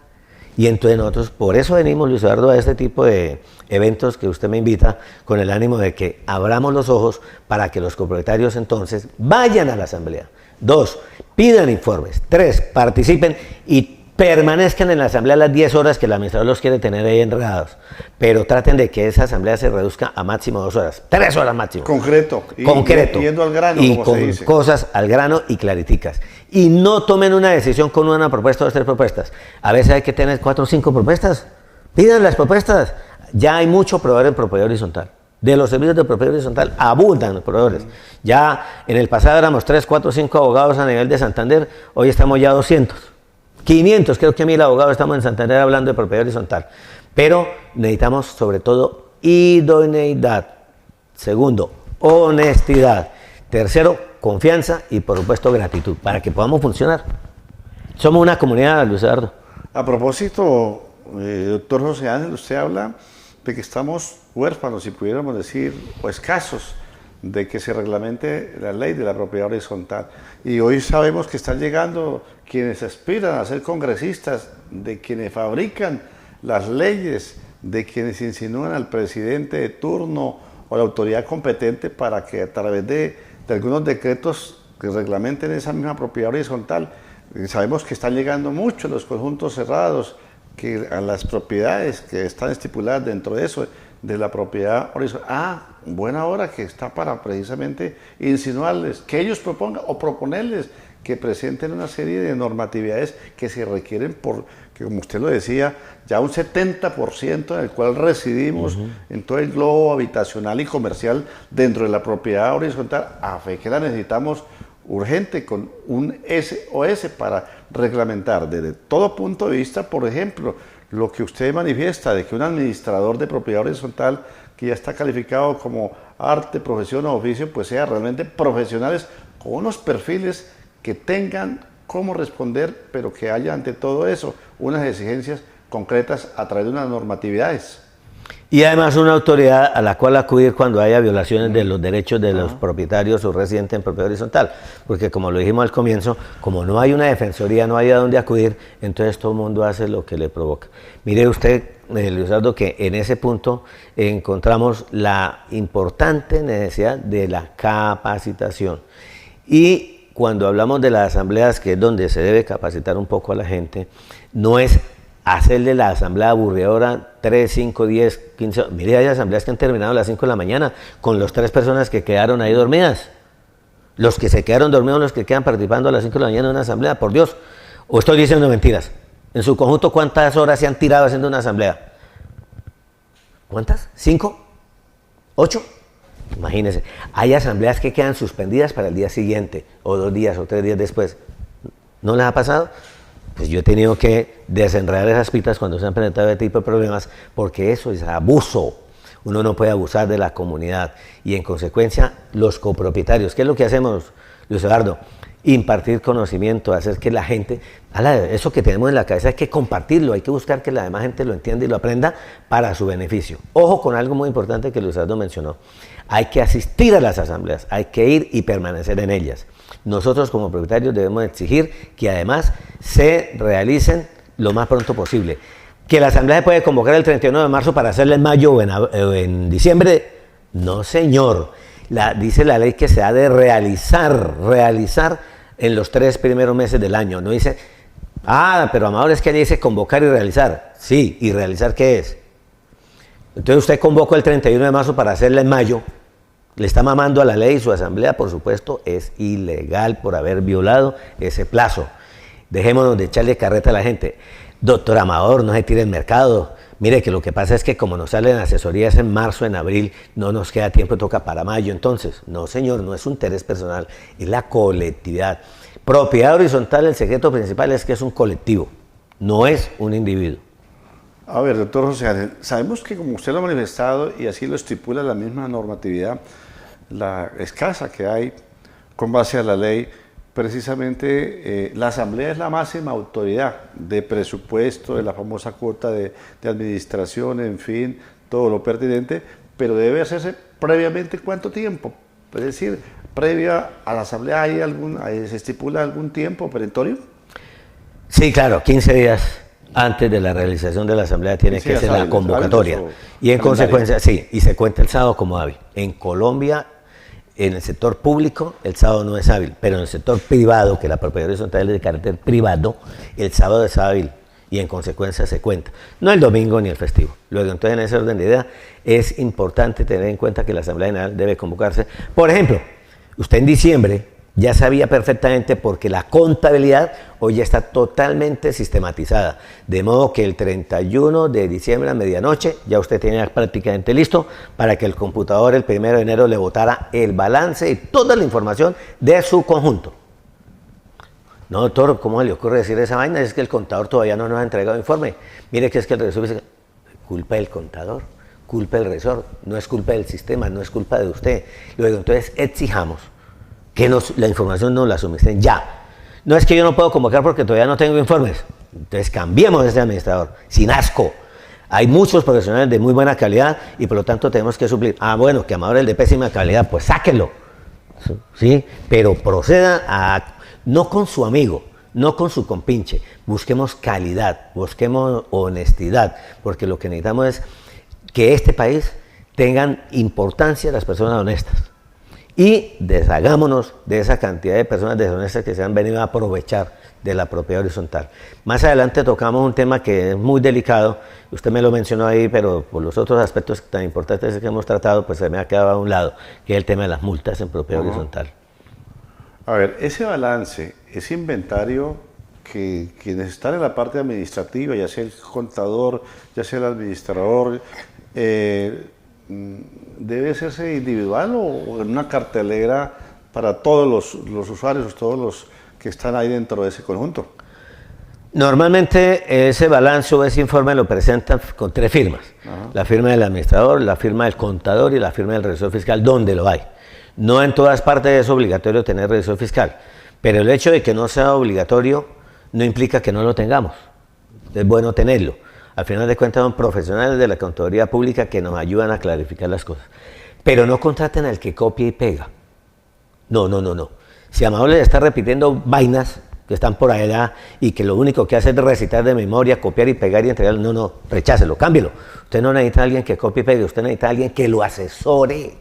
Y entonces nosotros, por eso venimos, Luis Eduardo, a este tipo de eventos que usted me invita, con el ánimo de que abramos los ojos para que los copropietarios entonces vayan a la asamblea. 2, pidan informes. 3, participen y permanezcan en la asamblea las 10 horas que el administrador los quiere tener ahí enredados, pero traten de que esa asamblea se reduzca a máximo 2 horas, 3 horas máximo. Concreto. Concreto. Yendo al grano, y como con se dice. cosas al grano y clariticas. Y no tomen una decisión con una propuesta o 3 propuestas. A veces hay que tener 4 o 5 propuestas. Pidan las propuestas. Ya hay mucho proveedor en propiedad horizontal. De los servicios de propiedad horizontal abundan los proveedores. Ya en el pasado éramos 3, 4, 5 abogados a nivel de Santander, hoy estamos ya 200. 500, creo que 1000 abogados estamos en Santander hablando de propiedad horizontal. Pero necesitamos sobre todo idoneidad. Segundo, honestidad. Tercero, confianza y por supuesto gratitud para que podamos funcionar. Somos una comunidad, Luis Eduardo. A propósito, doctor José Ángel, usted habla de que estamos huérfanos, si pudiéramos decir, o escasos, de que se reglamente la ley de la propiedad horizontal. Y hoy sabemos que están llegando quienes aspiran a ser congresistas, de quienes fabrican las leyes, de quienes insinúan al presidente de turno o la autoridad competente para que a través de algunos decretos que reglamenten esa misma propiedad horizontal. Sabemos que están llegando muchos los conjuntos cerrados, que a las propiedades que están estipuladas dentro de eso, de la propiedad horizontal. Buena hora que está para precisamente insinuarles, que ellos propongan o proponerles que presenten una serie de normatividades que se requieren que como usted lo decía, ya un 70% en el cual residimos en todo el globo habitacional y comercial dentro de la propiedad horizontal, a fe que la necesitamos urgente con un SOS para reglamentar desde todo punto de vista, por ejemplo, lo que usted manifiesta de que un administrador de propiedad horizontal que ya está calificado como arte, profesión o oficio, pues sea realmente profesionales con unos perfiles que tengan cómo responder, pero que haya ante todo eso unas exigencias concretas a través de unas normatividades. Y además una autoridad a la cual acudir cuando haya violaciones de los derechos de los propietarios o residentes en propiedad horizontal. Porque como lo dijimos al comienzo, como no hay una defensoría, no hay a dónde acudir, entonces todo el mundo hace lo que le provoca. Mire usted, Luis Eduardo, que en ese punto encontramos la importante necesidad de la capacitación. Y cuando hablamos de las asambleas, que es donde se debe capacitar un poco a la gente, no es hacerle la asamblea aburridora 3, 5, 10, 15... Mire, hay asambleas que han terminado a las 5 de la mañana con las 3 personas que quedaron ahí dormidas. Los que se quedaron dormidos, los que quedan participando a las 5 de la mañana en una asamblea, por Dios. O estoy diciendo mentiras. En su conjunto, ¿cuántas horas se han tirado haciendo una asamblea? ¿Cuántas? ¿5? ¿8? Imagínense. Hay asambleas que quedan suspendidas para el día siguiente, o 2 días, o 3 días después. ¿No les ha pasado? Pues yo he tenido que desenredar esas pitas cuando se han presentado este tipo de problemas, porque eso es abuso. Uno no puede abusar de la comunidad. Y en consecuencia, los copropietarios, ¿qué es lo que hacemos, Luis Eduardo? Impartir conocimiento, hacer que la gente, eso que tenemos en la cabeza hay que compartirlo, hay que buscar que la demás gente lo entienda y lo aprenda para su beneficio. Ojo con algo muy importante que Luis Eduardo mencionó. Hay que asistir a las asambleas, hay que ir y permanecer en ellas. Nosotros como propietarios debemos exigir que además se realicen lo más pronto posible. ¿Que la asamblea se puede convocar el 31 de marzo para hacerla en mayo o en diciembre? No, señor. Dice la ley que se ha de realizar en los 3 primeros meses del año. No dice, pero Amador, es que dice convocar y realizar. Sí, ¿y realizar qué es? Entonces usted convocó el 31 de marzo para hacerla en mayo. Le está mamando a la ley y su asamblea, por supuesto, es ilegal por haber violado ese plazo. Dejémonos de echarle carreta a la gente. Doctor Amador, no se tire el mercado. Mire que lo que pasa es que como nos salen asesorías en marzo, en abril, no nos queda tiempo, toca para mayo. Entonces, no señor, no es un interés personal, es la colectividad. Propiedad horizontal, el secreto principal es que es un colectivo, no es un individuo. A ver, doctor José Ángel, sabemos que como usted lo ha manifestado y así lo estipula la misma normatividad, la escasa que hay con base a la ley, precisamente la asamblea es la máxima autoridad de presupuesto, de la famosa cuota de administración, en fin, todo lo pertinente, pero debe hacerse previamente ¿cuánto tiempo? Es decir, previa a la asamblea ¿se estipula algún tiempo perentorio? Sí, claro, 15 días antes de la realización de la asamblea tiene que ser la convocatoria. Y en consecuencia, sí, y se cuenta el sábado como hábil. En Colombia, En el sector público el sábado no es hábil, pero en el sector privado, que la propiedad horizontal es de carácter privado, el sábado es hábil y en consecuencia se cuenta. No el domingo ni el festivo. Luego, entonces, en ese orden de idea, es importante tener en cuenta que la Asamblea General debe convocarse. Por ejemplo, usted en diciembre ya sabía perfectamente porque la contabilidad hoy ya está totalmente sistematizada. De modo que el 31 de diciembre a medianoche ya usted tenía prácticamente listo para que el computador el 1 de enero le botara el balance y toda la información de su conjunto. No, doctor, ¿cómo le ocurre decir esa vaina? Es que el contador todavía no nos ha entregado informe. Mire que es que el revisor dice, culpa del contador, culpa del revisor, no es culpa del sistema, no es culpa de usted. Luego, entonces, exijamos que la información nos la sumisten ya. No es que yo no puedo convocar porque todavía no tengo informes. Entonces cambiemos ese administrador, sin asco. Hay muchos profesionales de muy buena calidad y por lo tanto tenemos que suplir. Ah, bueno, que Amador es de pésima calidad, pues sáquenlo. ¿Sí? Pero proceda a, no con su amigo, no con su compinche. Busquemos calidad, busquemos honestidad, porque lo que necesitamos es que este país tengan importancia las personas honestas. Y deshagámonos de esa cantidad de personas deshonestas que se han venido a aprovechar de la propiedad horizontal. Más adelante tocamos un tema que es muy delicado, usted me lo mencionó ahí, pero por los otros aspectos tan importantes que hemos tratado, pues se me ha quedado a un lado, que es el tema de las multas en propiedad horizontal. A ver, ese balance, ese inventario que quienes están en la parte administrativa, ya sea el contador, ya sea el administrador, ¿debe hacerse individual o en una cartelera para todos los usuarios, todos los que están ahí dentro de ese conjunto? Normalmente ese balance o ese informe lo presentan con 3 firmas. Ajá. La firma del administrador, la firma del contador y la firma del revisor fiscal, donde lo hay. No en todas partes es obligatorio tener revisor fiscal, pero el hecho de que no sea obligatorio no implica que no lo tengamos. Es bueno tenerlo. Al final de cuentas son profesionales de la contaduría pública que nos ayudan a clarificar las cosas. Pero no contraten al que copia y pega. No. Si Amador les está repitiendo vainas que están por allá y que lo único que hace es recitar de memoria, copiar y pegar y entregar, no, rechácelo, cámbielo. Usted no necesita a alguien que copie y pegue, usted necesita a alguien que lo asesore,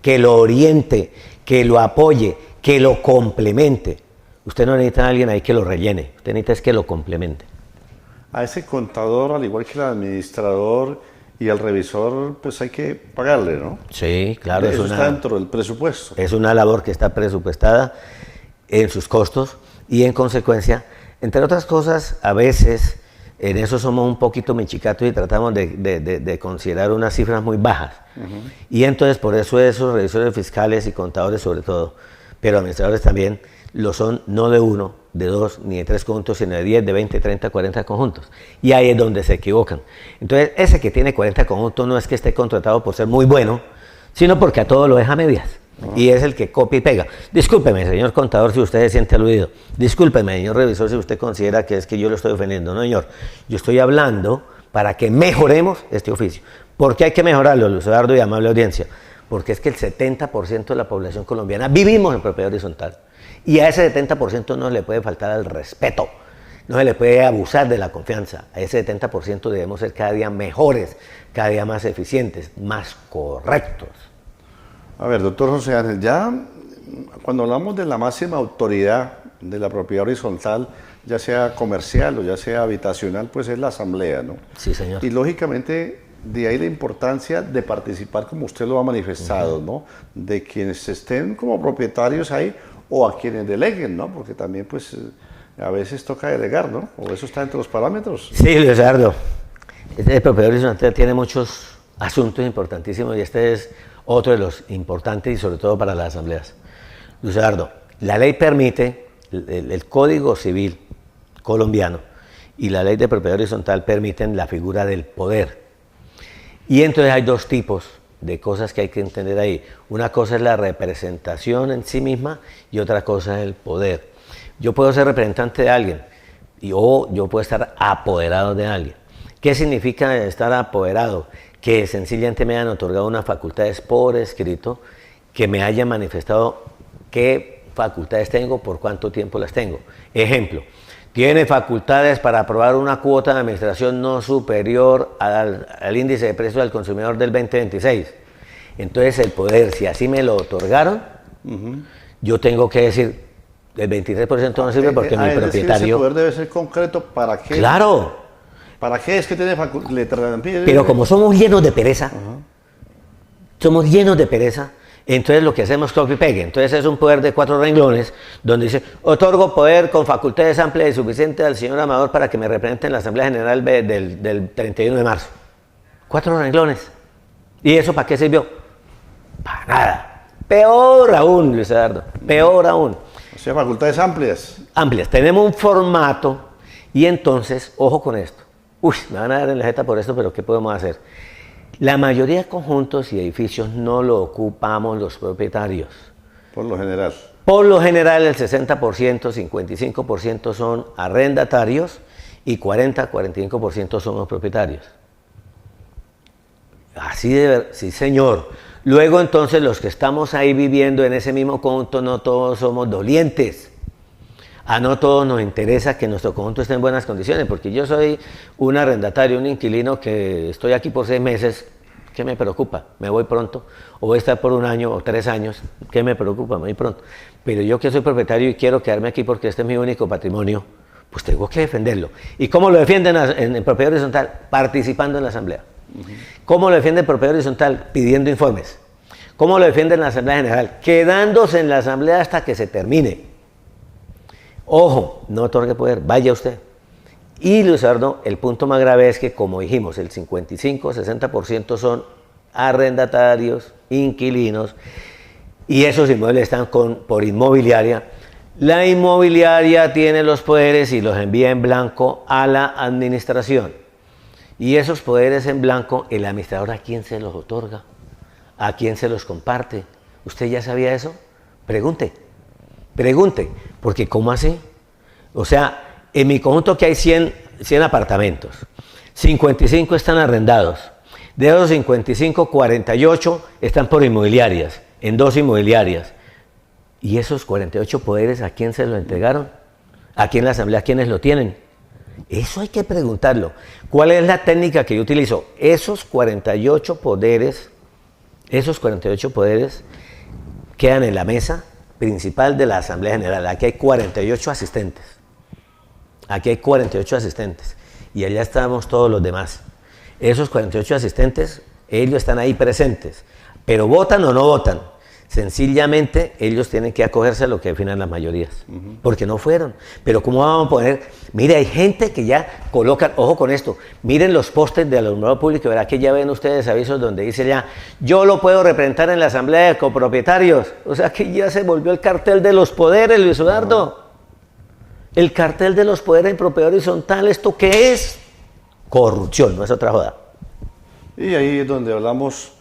que lo oriente, que lo apoye, que lo complemente. Usted no necesita a alguien ahí que lo rellene, usted necesita es que lo complemente. A ese contador, al igual que el administrador y el revisor, pues hay que pagarle, ¿no? Sí, claro. Eso está dentro del presupuesto. Es una labor que está presupuestada en sus costos y en consecuencia, entre otras cosas, a veces en eso somos un poquito mechicatos y tratamos de considerar unas cifras muy bajas. Y entonces por eso esos revisores fiscales y contadores sobre todo, pero administradores también, lo son no de 1, de 2, ni de 3 conjuntos, sino de 10, de 20, 30, 40 conjuntos. Y ahí es donde se equivocan. Entonces, ese que tiene 40 conjuntos no es que esté contratado por ser muy bueno, sino porque a todo lo deja a medias. Y es el que copia y pega. Discúlpeme, señor contador, si usted se siente aludido. Discúlpeme, señor revisor, si usted considera que es que yo lo estoy ofendiendo. No, señor. Yo estoy hablando para que mejoremos este oficio. ¿Por qué hay que mejorarlo, Luis Eduardo y amable audiencia? Porque es que el 70% de la población colombiana vivimos en propiedad horizontal. Y a ese 70% no le puede faltar el respeto, no se le puede abusar de la confianza. A ese 70% debemos ser cada día mejores, cada día más eficientes, más correctos. A ver, doctor José Ángel, ya cuando hablamos de la máxima autoridad de la propiedad horizontal, ya sea comercial o ya sea habitacional, pues es la asamblea, ¿no? Sí, señor. Y lógicamente de ahí la importancia de participar como usted lo ha manifestado, ¿no? De quienes estén como propietarios ahí o a quienes deleguen, ¿no? Porque también, pues, a veces toca delegar, ¿no? O eso está entre los parámetros. Sí, Luis Eduardo. Este propiedad horizontal tiene muchos asuntos importantísimos y este es otro de los importantes y sobre todo para las asambleas. Luis Eduardo, la ley permite, el Código Civil colombiano y la ley de propiedad horizontal permiten la figura del poder. Y entonces hay 2 tipos de cosas que hay que entender ahí. Una cosa es la representación en sí misma y otra cosa es el poder. Yo puedo ser representante de alguien o yo puedo estar apoderado de alguien. ¿Qué significa estar apoderado? Que sencillamente me hayan otorgado unas facultades por escrito, que me hayan manifestado qué facultades tengo, por cuánto tiempo las tengo. Ejemplo, tiene facultades para aprobar una cuota de administración no superior al índice de precios del consumidor del 2026. Entonces el poder, si así me lo otorgaron, Yo tengo que decir, el 23% no sirve porque mi es decir, propietario... ese poder debe ser concreto para qué. Claro, ¿Para qué es que tiene facultad? pero como somos llenos de pereza, somos llenos de pereza, entonces lo que hacemos es copy pegue. Entonces es un poder de 4 renglones donde dice, otorgo poder con facultades amplias y suficientes al señor Amador para que me represente en la Asamblea General del 31 de marzo. 4 renglones. ¿Y eso para qué sirvió? Para nada. Peor aún, Luis Eduardo, peor aún. O sea, facultades amplias. Amplias. Tenemos un formato y entonces, ojo con esto. Uy, me van a dar en la jeta por esto, pero ¿qué podemos hacer? La mayoría de conjuntos y edificios no lo ocupamos los propietarios. Por lo general. Por lo general, el 60%, 55% son arrendatarios y 40-45% son los propietarios. Así debe ser, sí señor. Luego entonces los que estamos ahí viviendo en ese mismo conjunto no todos somos dolientes. A no todos nos interesa que nuestro conjunto esté en buenas condiciones, porque yo soy un arrendatario, un inquilino que estoy aquí por 6 meses, ¿qué me preocupa? Me voy pronto, o voy a estar por 1 año o 3 años, ¿qué me preocupa? Me voy pronto. Pero yo que soy propietario y quiero quedarme aquí porque este es mi único patrimonio, pues tengo que defenderlo. ¿Y cómo lo defienden en propiedad horizontal? Participando en la asamblea. ¿Cómo lo defiende el propiedad horizontal? Pidiendo informes. ¿Cómo lo defiende en la asamblea general? Quedándose en la asamblea hasta que se termine. Ojo, no otorgue poder, vaya usted. Y Luis Eduardo, el punto más grave es que, como dijimos, el 55-60% son arrendatarios, inquilinos, y esos inmuebles están por inmobiliaria. La inmobiliaria tiene los poderes y los envía en blanco a la administración. Y esos poderes en blanco, el administrador, ¿a quién se los otorga? ¿A quién se los comparte? ¿Usted ya sabía eso? Pregunte, porque ¿cómo así? O sea, en mi conjunto que hay 100 apartamentos, 55 están arrendados. De esos 55, 48 están por inmobiliarias, en 2 inmobiliarias. ¿Y esos 48 poderes a quién se los entregaron? ¿Aquí en la asamblea quiénes lo tienen? Eso hay que preguntarlo. ¿Cuál es la técnica que yo utilizo? Esos 48 poderes quedan en la mesa principal de la Asamblea General. Aquí hay 48 asistentes. Y allá estamos todos los demás. Esos 48 asistentes, ellos están ahí presentes. Pero ¿votan o no votan? Sencillamente ellos tienen que acogerse a lo que definan las mayorías, porque no fueron. Pero ¿cómo vamos a poner? Mire, hay gente que ya colocan, ojo con esto, miren los postes de alumbrado público, verá que ya ven ustedes avisos donde dice ya, yo lo puedo representar en la asamblea de copropietarios. O sea que ya se volvió el cartel de los poderes, Luis Eduardo. El cartel de los poderes en propiedad horizontal, ¿esto qué es? Corrupción, no es otra joda. Y ahí es donde hablamos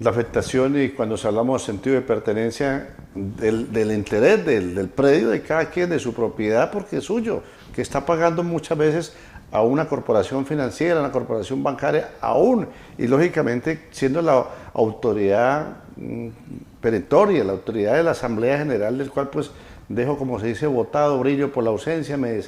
la afectación y cuando hablamos sentido de pertenencia del interés del predio de cada quien, de su propiedad, porque es suyo, que está pagando muchas veces a una corporación financiera, a una corporación bancaria, aún, y lógicamente siendo la autoridad perentoria, la autoridad de la Asamblea General, del cual pues dejo, como se dice, botado, brillo por la ausencia, me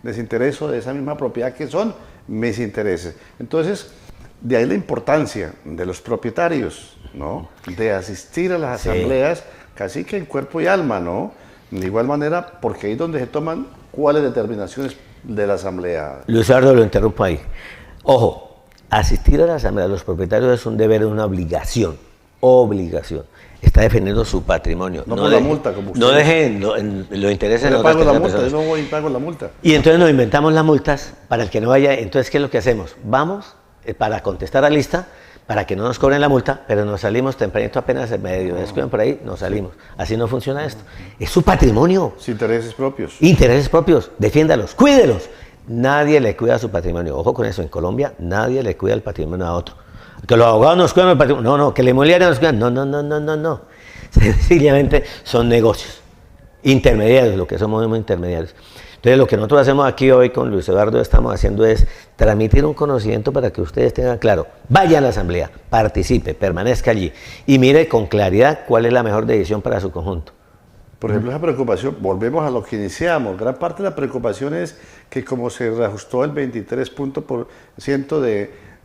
desintereso de esa misma propiedad que son mis intereses. Entonces, de ahí la importancia de los propietarios, ¿no? De asistir a las asambleas, casi que en cuerpo y alma, ¿no? De igual manera, porque ahí es donde se toman cuáles determinaciones de la asamblea. Luis Eduardo, lo interrumpo ahí. Ojo, asistir a la asamblea de los propietarios es un deber, una obligación. Está defendiendo su patrimonio. No por la multa, como usted. No dejen los intereses de otras personas. Yo no voy y pago la multa. Y entonces nos inventamos las multas para el que no vaya. Entonces, ¿qué es lo que hacemos? Vamos para contestar a lista, para que no nos cobren la multa, pero nos salimos tempranito, apenas en medio descuidan por ahí, nos salimos. Así no funciona esto. Es su patrimonio. Intereses propios. Intereses propios. Defiéndalos, cuídelos. Nadie le cuida su patrimonio. Ojo con eso, en Colombia nadie le cuida el patrimonio a otro. Que los abogados nos cuidan el patrimonio. No, que la inmobiliaria nos cuidan. No. Sencillamente son negocios. Intermediarios, lo que somos intermediarios. Entonces, lo que nosotros hacemos aquí hoy con Luis Eduardo estamos haciendo es transmitir un conocimiento para que ustedes tengan claro. Vaya a la asamblea, participe, permanezca allí y mire con claridad cuál es la mejor decisión para su conjunto. Por ejemplo, esa preocupación, volvemos a lo que iniciamos, gran parte de la preocupación es que como se reajustó el 23%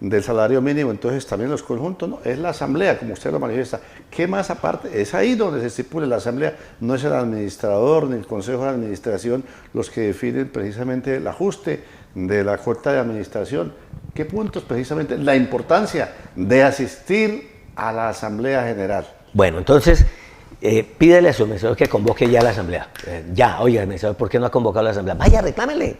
del salario mínimo, entonces también los conjuntos, no, es la asamblea, como usted lo manifiesta. ¿Qué más aparte? Es ahí donde se estipula la asamblea, no es el administrador ni el consejo de administración los que definen precisamente el ajuste de la cuota de administración. ¿Qué puntos precisamente? La importancia de asistir a la asamblea general. Bueno, entonces, pídele a su administrador que convoque ya la asamblea. Oiga, administrador, ¿por qué no ha convocado la asamblea? Vaya, reclámele.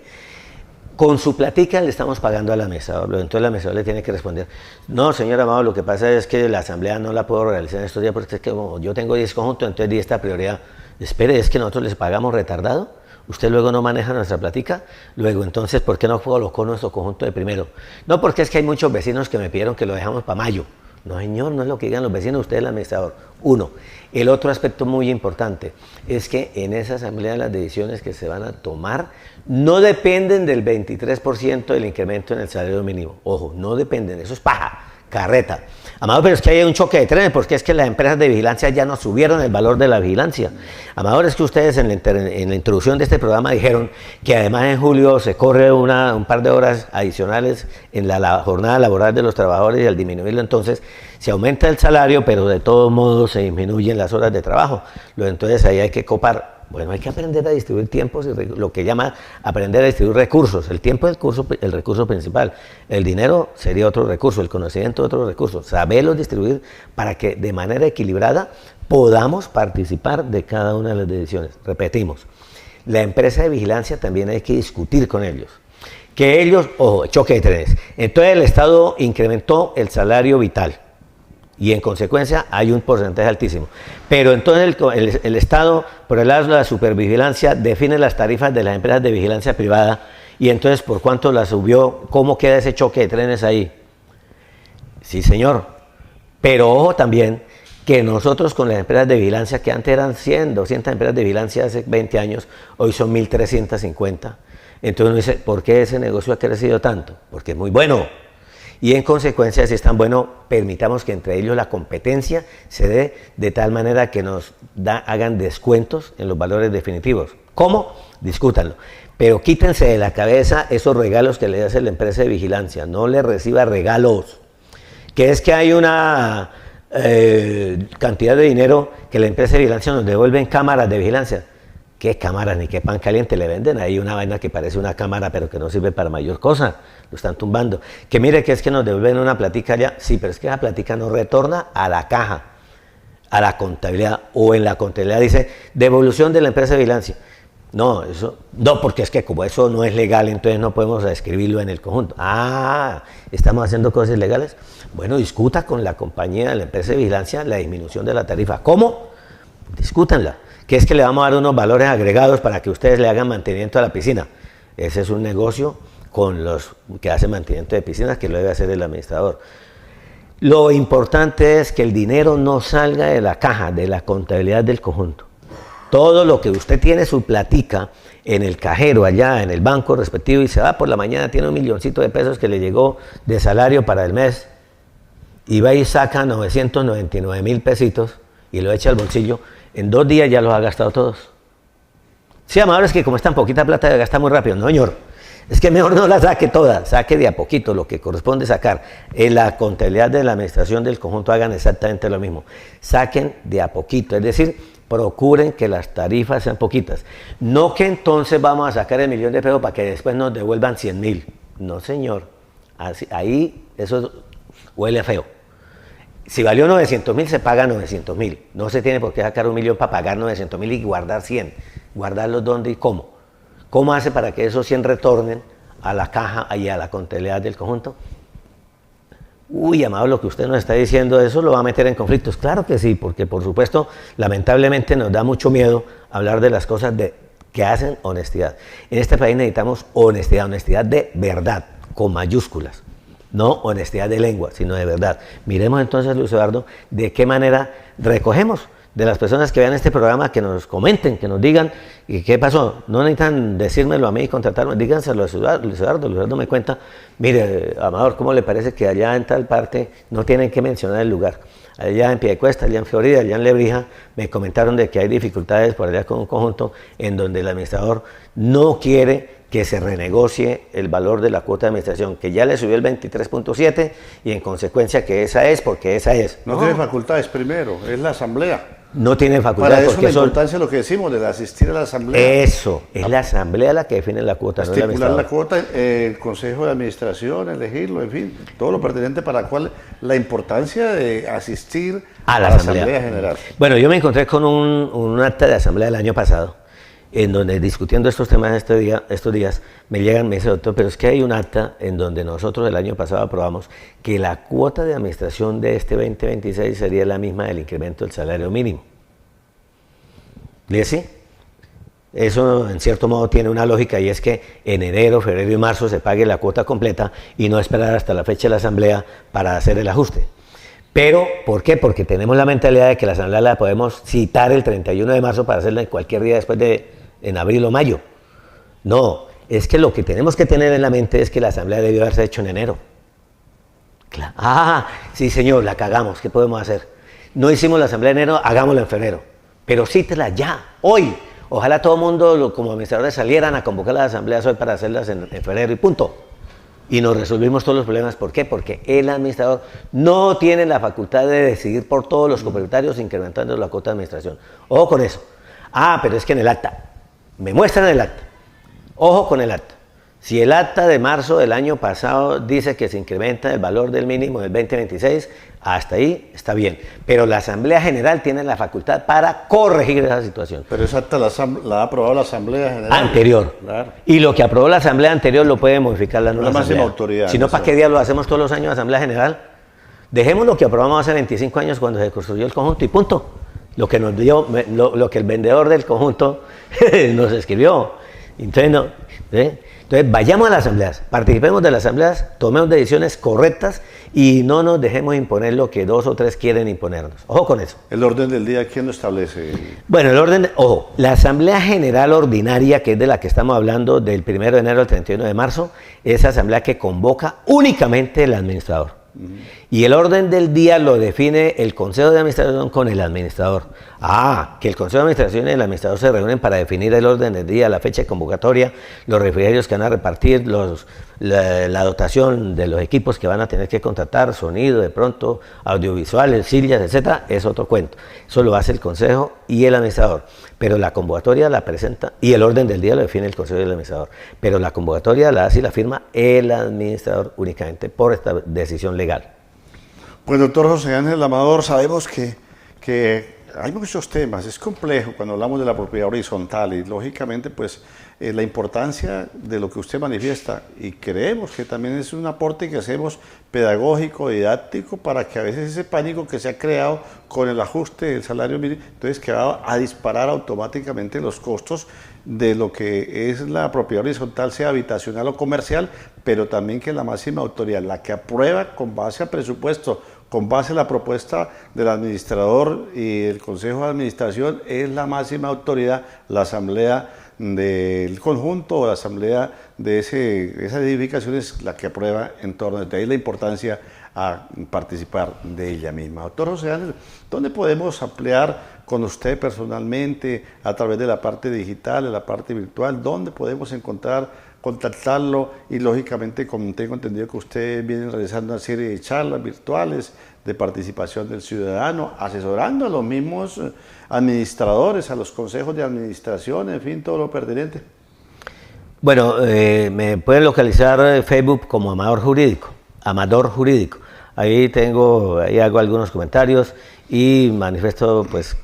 Con su platica le estamos pagando al administrador, entonces el administrador le tiene que responder: no, señor Amado, lo que pasa es que la asamblea no la puedo realizar en estos días porque es que como yo tengo 10 conjuntos, entonces di esta prioridad. Espere, es que nosotros les pagamos retardado, usted luego no maneja nuestra platica, luego entonces, ¿por qué no colocó nuestro conjunto de primero? No, porque es que hay muchos vecinos que me pidieron que lo dejamos para mayo. No, señor, no es lo que digan los vecinos, usted es el administrador. Uno. El otro aspecto muy importante es que en esa asamblea las decisiones que se van a tomar no dependen del 23% del incremento en el salario mínimo. Ojo, no dependen, eso es paja, carreta. Amador, pero es que hay un choque de trenes, porque es que las empresas de vigilancia ya no subieron el valor de la vigilancia. Amador, es que ustedes en la introducción de este programa dijeron que además en julio se corre un par de horas adicionales en la jornada laboral de los trabajadores y al disminuirlo entonces se aumenta el salario, pero de todos modos se disminuyen las horas de trabajo. Entonces ahí hay que copar. Bueno, hay que aprender a distribuir tiempos, y lo que llama aprender a distribuir recursos. El tiempo es el recurso principal. El dinero sería otro recurso, el conocimiento otro recurso. Saberlo distribuir para que de manera equilibrada podamos participar de cada una de las decisiones. Repetimos, la empresa de vigilancia también hay que discutir con ellos. Que ellos, ojo, choque de trenes. Entonces el Estado incrementó el salario vital. Y en consecuencia hay un porcentaje altísimo. Pero entonces el Estado, por el lado de la supervigilancia, define las tarifas de las empresas de vigilancia privada y entonces por cuánto las subió, ¿cómo queda ese choque de trenes ahí? Sí, señor. Pero ojo también que nosotros con las empresas de vigilancia, que antes eran 100, 200 empresas de vigilancia hace 20 años, hoy son 1.350. Entonces uno dice, ¿por qué ese negocio ha crecido tanto? Porque es muy bueno. Y en consecuencia, si es tan bueno, permitamos que entre ellos la competencia se dé de tal manera que nos hagan descuentos en los valores definitivos. ¿Cómo? Discútanlo. Pero quítense de la cabeza esos regalos que le hace la empresa de vigilancia. No le reciba regalos. Que es que hay una cantidad de dinero que la empresa de vigilancia nos devuelve en cámaras de vigilancia. ¿Qué cámaras ni qué pan caliente le venden? Hay una vaina que parece una cámara pero que no sirve para mayor cosa, lo están tumbando. Que mire que es que nos devuelven una platica ya, sí, pero es que esa platica no retorna a la caja, a la contabilidad, o en la contabilidad dice devolución de la empresa de vigilancia. No, eso, no, porque es que como eso no es legal, entonces no podemos escribirlo en el conjunto. ¿Estamos haciendo cosas ilegales? Bueno, discuta con la compañía, la empresa de vigilancia, la disminución de la tarifa. ¿Cómo? Discútanla. Que es que le vamos a dar unos valores agregados para que ustedes le hagan mantenimiento a la piscina. Ese es un negocio con los que hacen mantenimiento de piscinas que lo debe hacer el administrador. Lo importante es que el dinero no salga de la caja, de la contabilidad del conjunto. Todo lo que usted tiene su platica en el cajero allá, en el banco respectivo, y se va por la mañana, tiene $1.000.000 que le llegó de salario para el mes, y va y saca 999 $1,000 y lo echa al bolsillo. En 2 días ya los ha gastado todos. Sí, Amador, es que como es tan poquita plata, se gasta muy rápido. No, señor. Es que mejor no la saque toda, saque de a poquito lo que corresponde sacar. En la contabilidad de la administración del conjunto hagan exactamente lo mismo. Saquen de a poquito, es decir, procuren que las tarifas sean poquitas. No que entonces vamos a sacar el $1.000.000 para que después nos devuelvan 100.000. No, señor. Así, ahí eso huele feo. Si valió 900.000, se paga 900.000. No se tiene por qué sacar 1.000.000 para pagar 900.000 y guardar 100. ¿Guardarlos dónde y cómo? ¿Cómo hace para que esos 100 retornen a la caja y a la contabilidad del conjunto? Uy, Amado, lo que usted nos está diciendo, eso lo va a meter en conflictos. Claro que sí, porque por supuesto, lamentablemente nos da mucho miedo hablar de las cosas que hacen honestidad. En este país necesitamos honestidad, honestidad de verdad, con mayúsculas. No honestidad de lengua, sino de verdad. Miremos entonces, Luis Eduardo, de qué manera recogemos de las personas que vean este programa, que nos comenten, que nos digan qué pasó. No necesitan decírmelo a mí y contratarme, díganselo a Luis Eduardo me cuenta, mire, Amador, ¿cómo le parece que allá en tal parte no tienen que mencionar el lugar? Allá en Piedecuesta, allá en Florida, allá en Lebrija, me comentaron de que hay dificultades por allá con un conjunto en donde el administrador no quiere que se renegocie el valor de la cuota de administración, que ya le subió el 23.7 y en consecuencia que esa es porque esa es. No tiene facultades primero, es la asamblea. No tiene facultad Para eso porque la importancia de lo que decimos, de asistir a la asamblea. Eso, es la asamblea la que define la cuota. Estipular no la cuota, el consejo de administración, elegirlo, en fin, todo lo pertinente para cuál la importancia de asistir a la asamblea general. Bueno, yo me encontré con un acta de asamblea del año pasado, en donde discutiendo estos temas estos días, me dice, doctor, pero es que hay un acta en donde nosotros el año pasado aprobamos que la cuota de administración de este 2026 sería la misma del incremento del salario mínimo. ¿Y así? Eso en cierto modo tiene una lógica y es que en enero, febrero y marzo se pague la cuota completa y no esperar hasta la fecha de la asamblea para hacer el ajuste. Pero, ¿por qué? Porque tenemos la mentalidad de que la asamblea la podemos citar el 31 de marzo para hacerla en cualquier día después en abril o mayo. No, es que lo que tenemos que tener en la mente es que la asamblea debió haberse hecho en enero. Claro. Ah, sí señor, la cagamos, ¿qué podemos hacer? No hicimos la asamblea en enero, hagámosla en febrero. Pero cítela ya, hoy. Ojalá todo el mundo, como administradores, salieran a convocar las asambleas hoy para hacerlas en febrero y punto. Y nos resolvimos todos los problemas. ¿Por qué? Porque el administrador no tiene la facultad de decidir por todos los copropietarios incrementando la cuota de administración. Ojo con eso. Ah, pero es que en el acta. Me muestran el acta. Ojo con el acta. Si el acta de marzo del año pasado dice que se incrementa el valor del mínimo del 2026, hasta ahí está bien. Pero la Asamblea General tiene la facultad para corregir esa situación. Pero esa acta la ha aprobado la Asamblea General. Anterior. Claro. Y lo que aprobó la Asamblea anterior lo puede modificar la nueva máxima Asamblea. Autoridad. Si no, ¿para qué día lo hacemos todos los años Asamblea General? Dejemos lo que aprobamos hace 25 años cuando se construyó el conjunto y punto. Lo que nos dio, lo que el vendedor del conjunto nos escribió. Entonces, no, Entonces, vayamos a las asambleas, participemos de las asambleas, tomemos decisiones correctas y no nos dejemos imponer lo que 2 o 3 quieren imponernos. Ojo con eso. ¿El orden del día quién lo establece? Bueno, el orden, ojo, la Asamblea General Ordinaria, que es de la que estamos hablando del 1 de enero al 31 de marzo, es asamblea que convoca únicamente el administrador. Y el orden del día lo define el Consejo de Administración con el administrador. Ah, que el Consejo de Administración y el administrador se reúnen para definir el orden del día, la fecha de convocatoria, los refrigerios que van a repartir, la dotación de los equipos que van a tener que contratar, sonido de pronto, audiovisuales, sillas, etcétera, es otro cuento. Eso lo hace el Consejo y el administrador. Pero la convocatoria la presenta, y el orden del día lo define el Consejo y el administrador. Pero la convocatoria la hace y la firma el administrador únicamente por esta decisión legal. Pues doctor José Ángel Amador, sabemos que hay muchos temas, es complejo cuando hablamos de la propiedad horizontal y lógicamente pues la importancia de lo que usted manifiesta y creemos que también es un aporte que hacemos pedagógico, didáctico, para que a veces ese pánico que se ha creado con el ajuste del salario mínimo, entonces que va a disparar automáticamente los costos de lo que es la propiedad horizontal, sea habitacional o comercial, pero también que la máxima autoridad, la que aprueba con base al presupuesto, con base a la propuesta del administrador y el Consejo de Administración, es la máxima autoridad, la asamblea del conjunto o la asamblea de esa edificación es la que aprueba en torno de ahí la importancia a participar de ella misma. Doctor José Ángel, ¿dónde podemos ampliar con usted personalmente a través de la parte digital, de la parte virtual? ¿Dónde podemos contactarlo? Y lógicamente, como tengo entendido que usted viene realizando una serie de charlas virtuales de participación del ciudadano, asesorando a los mismos administradores, a los consejos de administración, en fin, todo lo pertinente. Bueno, me pueden localizar en Facebook como Amador Jurídico, Amador Jurídico. Ahí hago algunos comentarios y manifiesto pues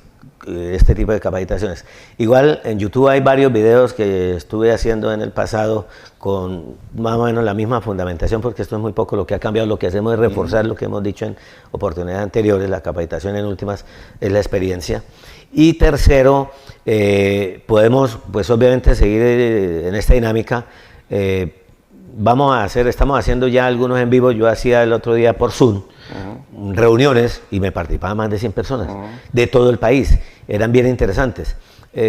este tipo de capacitaciones. Igual en YouTube hay varios videos que estuve haciendo en el pasado con más o menos la misma fundamentación, porque esto es muy poco lo que ha cambiado. Lo que hacemos es reforzar lo que hemos dicho en oportunidades anteriores. La capacitación en últimas es la experiencia. Y tercero, podemos pues obviamente seguir en esta dinámica. Estamos haciendo ya algunos en vivo. Yo hacía el otro día por Zoom reuniones y me participaban más de 100 personas de todo el país. Eran bien interesantes.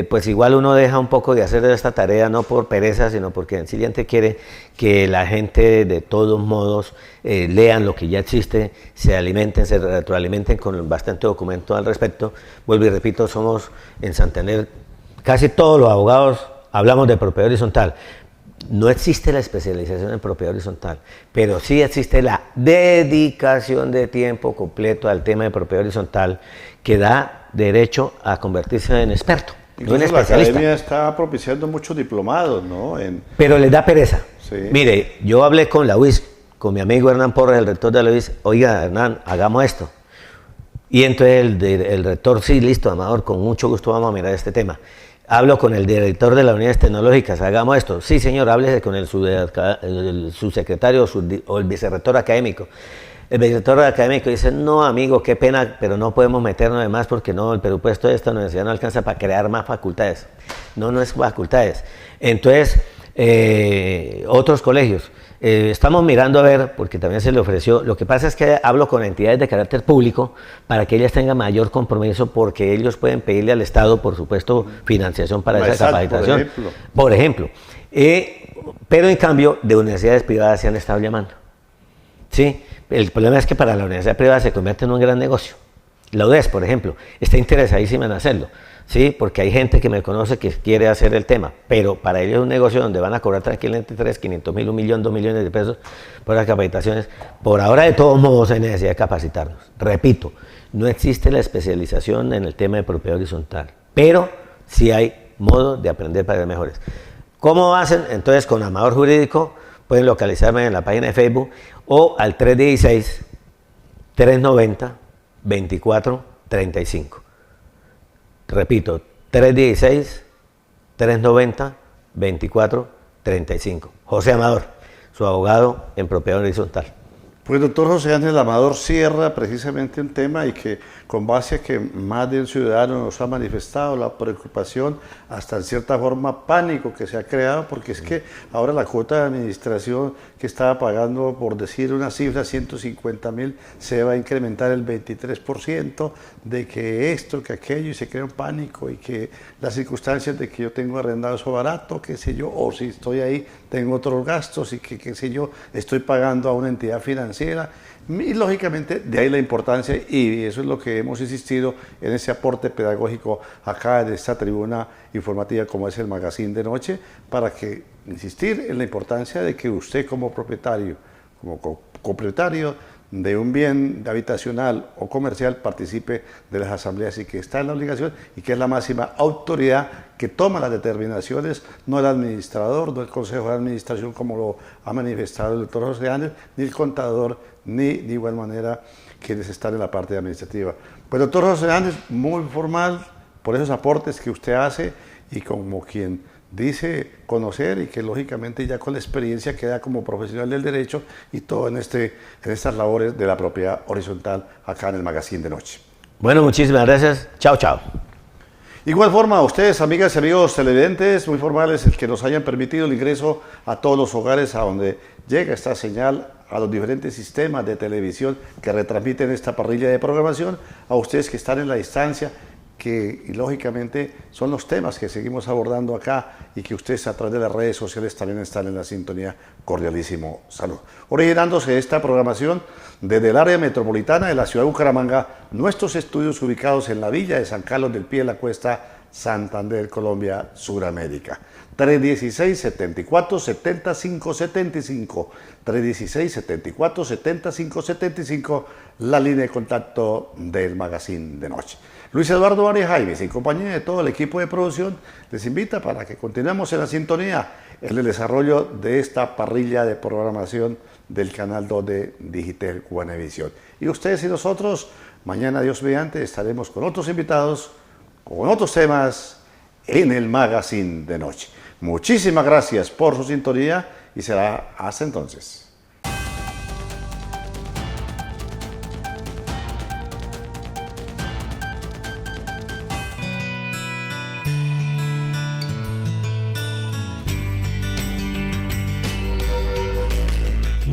Pues igual uno deja un poco de hacer esta tarea, no por pereza, sino porque sencillamente quiere que la gente de todos modos lean lo que ya existe, se alimenten, se retroalimenten con bastante documento al respecto. Vuelvo y repito, somos en Santander, casi todos los abogados hablamos de propiedad horizontal. no existe la especialización en propiedad horizontal, pero sí existe la dedicación de tiempo completo al tema de propiedad horizontal que da derecho a convertirse en experto, no en Incluso la especialista. academia está propiciando muchos diplomados, ¿no? Pero les da pereza. Sí. Mire, yo hablé con la UIS, con mi amigo Hernán Porras, el rector de la UIS, oiga, Hernán, hagamos esto. Y entonces el rector, sí, listo, Amador, con mucho gusto vamos a mirar este tema. Hablo con el director de las unidades tecnológicas, hagamos esto. Sí, señor, háblese con el subsecretario o el vicerrector académico. El vicerrector académico dice, no, amigo, qué pena, pero no podemos meternos de más porque no, el presupuesto de esta universidad no alcanza para crear más facultades. No es facultades. Entonces, otros colegios. Estamos mirando a ver, porque también se le ofreció, lo que pasa es que hablo con entidades de carácter público para que ellas tengan mayor compromiso porque ellos pueden pedirle al Estado, por supuesto, financiación para esa capacitación. Por ejemplo. Pero en cambio, de universidades privadas se han estado llamando. ¿Sí? El problema es que para la universidad privada se convierte en un gran negocio. La UDES, por ejemplo, está interesadísima en hacerlo. Sí, porque hay gente que me conoce que quiere hacer el tema, pero para ellos es un negocio donde van a cobrar tranquilamente 500.000, 1 millón, 2 millones de pesos por las capacitaciones. Por ahora, de todos modos, hay necesidad de capacitarnos. Repito, no existe la especialización en el tema de propiedad horizontal, pero sí hay modo de aprender para ser mejores. ¿Cómo hacen? Entonces, con Amador Jurídico, pueden localizarme en la página de Facebook o al 316-390-2435. Repito, 316-390-2435. José Amador, su abogado en propiedad horizontal. Pues doctor José Ángel Amador cierra precisamente un tema y que con base a que más de un ciudadano nos ha manifestado la preocupación, hasta en cierta forma pánico que se ha creado, porque es que ahora la cuota de administración que estaba pagando, por decir una cifra, 150.000, se va a incrementar el 23%, de que esto, que aquello, y se crea un pánico, y que las circunstancias de que yo tengo arrendado eso barato, qué sé yo, o si estoy ahí tengo otros gastos y que, qué sé yo, estoy pagando a una entidad financiera. Y lógicamente de ahí la importancia, y eso es lo que hemos insistido en ese aporte pedagógico acá de esta tribuna informativa como es el Magazine de Noche, para que insistir en la importancia de que usted como propietario, como copropietario de un bien habitacional o comercial, participe de las asambleas y que está en la obligación y que es la máxima autoridad que toma las determinaciones, no el administrador, no el consejo de administración como lo ha manifestado el doctor José Ángel, ni el contador, ni de igual manera quienes están en la parte administrativa. Pues doctor José Ángel, muy formal por esos aportes que usted hace y como quien dice conocer y que lógicamente ya con la experiencia queda como profesional del derecho y todo en estas labores de la propiedad horizontal acá en el Magazine de Noche. Bueno, muchísimas gracias. Chao, chao. Igual forma a ustedes, amigas y amigos televidentes, muy formales, el que nos hayan permitido el ingreso a todos los hogares a donde llega esta señal, a los diferentes sistemas de televisión que retransmiten esta parrilla de programación, a ustedes que están en la distancia, que y lógicamente son los temas que seguimos abordando acá y que ustedes a través de las redes sociales también están en la sintonía. Cordialísimo saludo. Originándose esta programación desde el área metropolitana de la ciudad de Bucaramanga, nuestros estudios ubicados en la villa de San Carlos del Pie de la Cuesta, Santander, Colombia, Suramérica. 316-74-75-75, 316-74-75-75, la línea de contacto del Magazine de Noche. Luis Eduardo Arias Jaimes, en compañía de todo el equipo de producción, les invita para que continuemos en la sintonía en el desarrollo de esta parrilla de programación del Canal 2 de Digitel Guanevisión. Y ustedes y nosotros, mañana, Dios mediante, estaremos con otros invitados, con otros temas en el Magazine de Noche. Muchísimas gracias por su sintonía y será hasta entonces.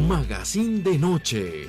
Magazine de Noche.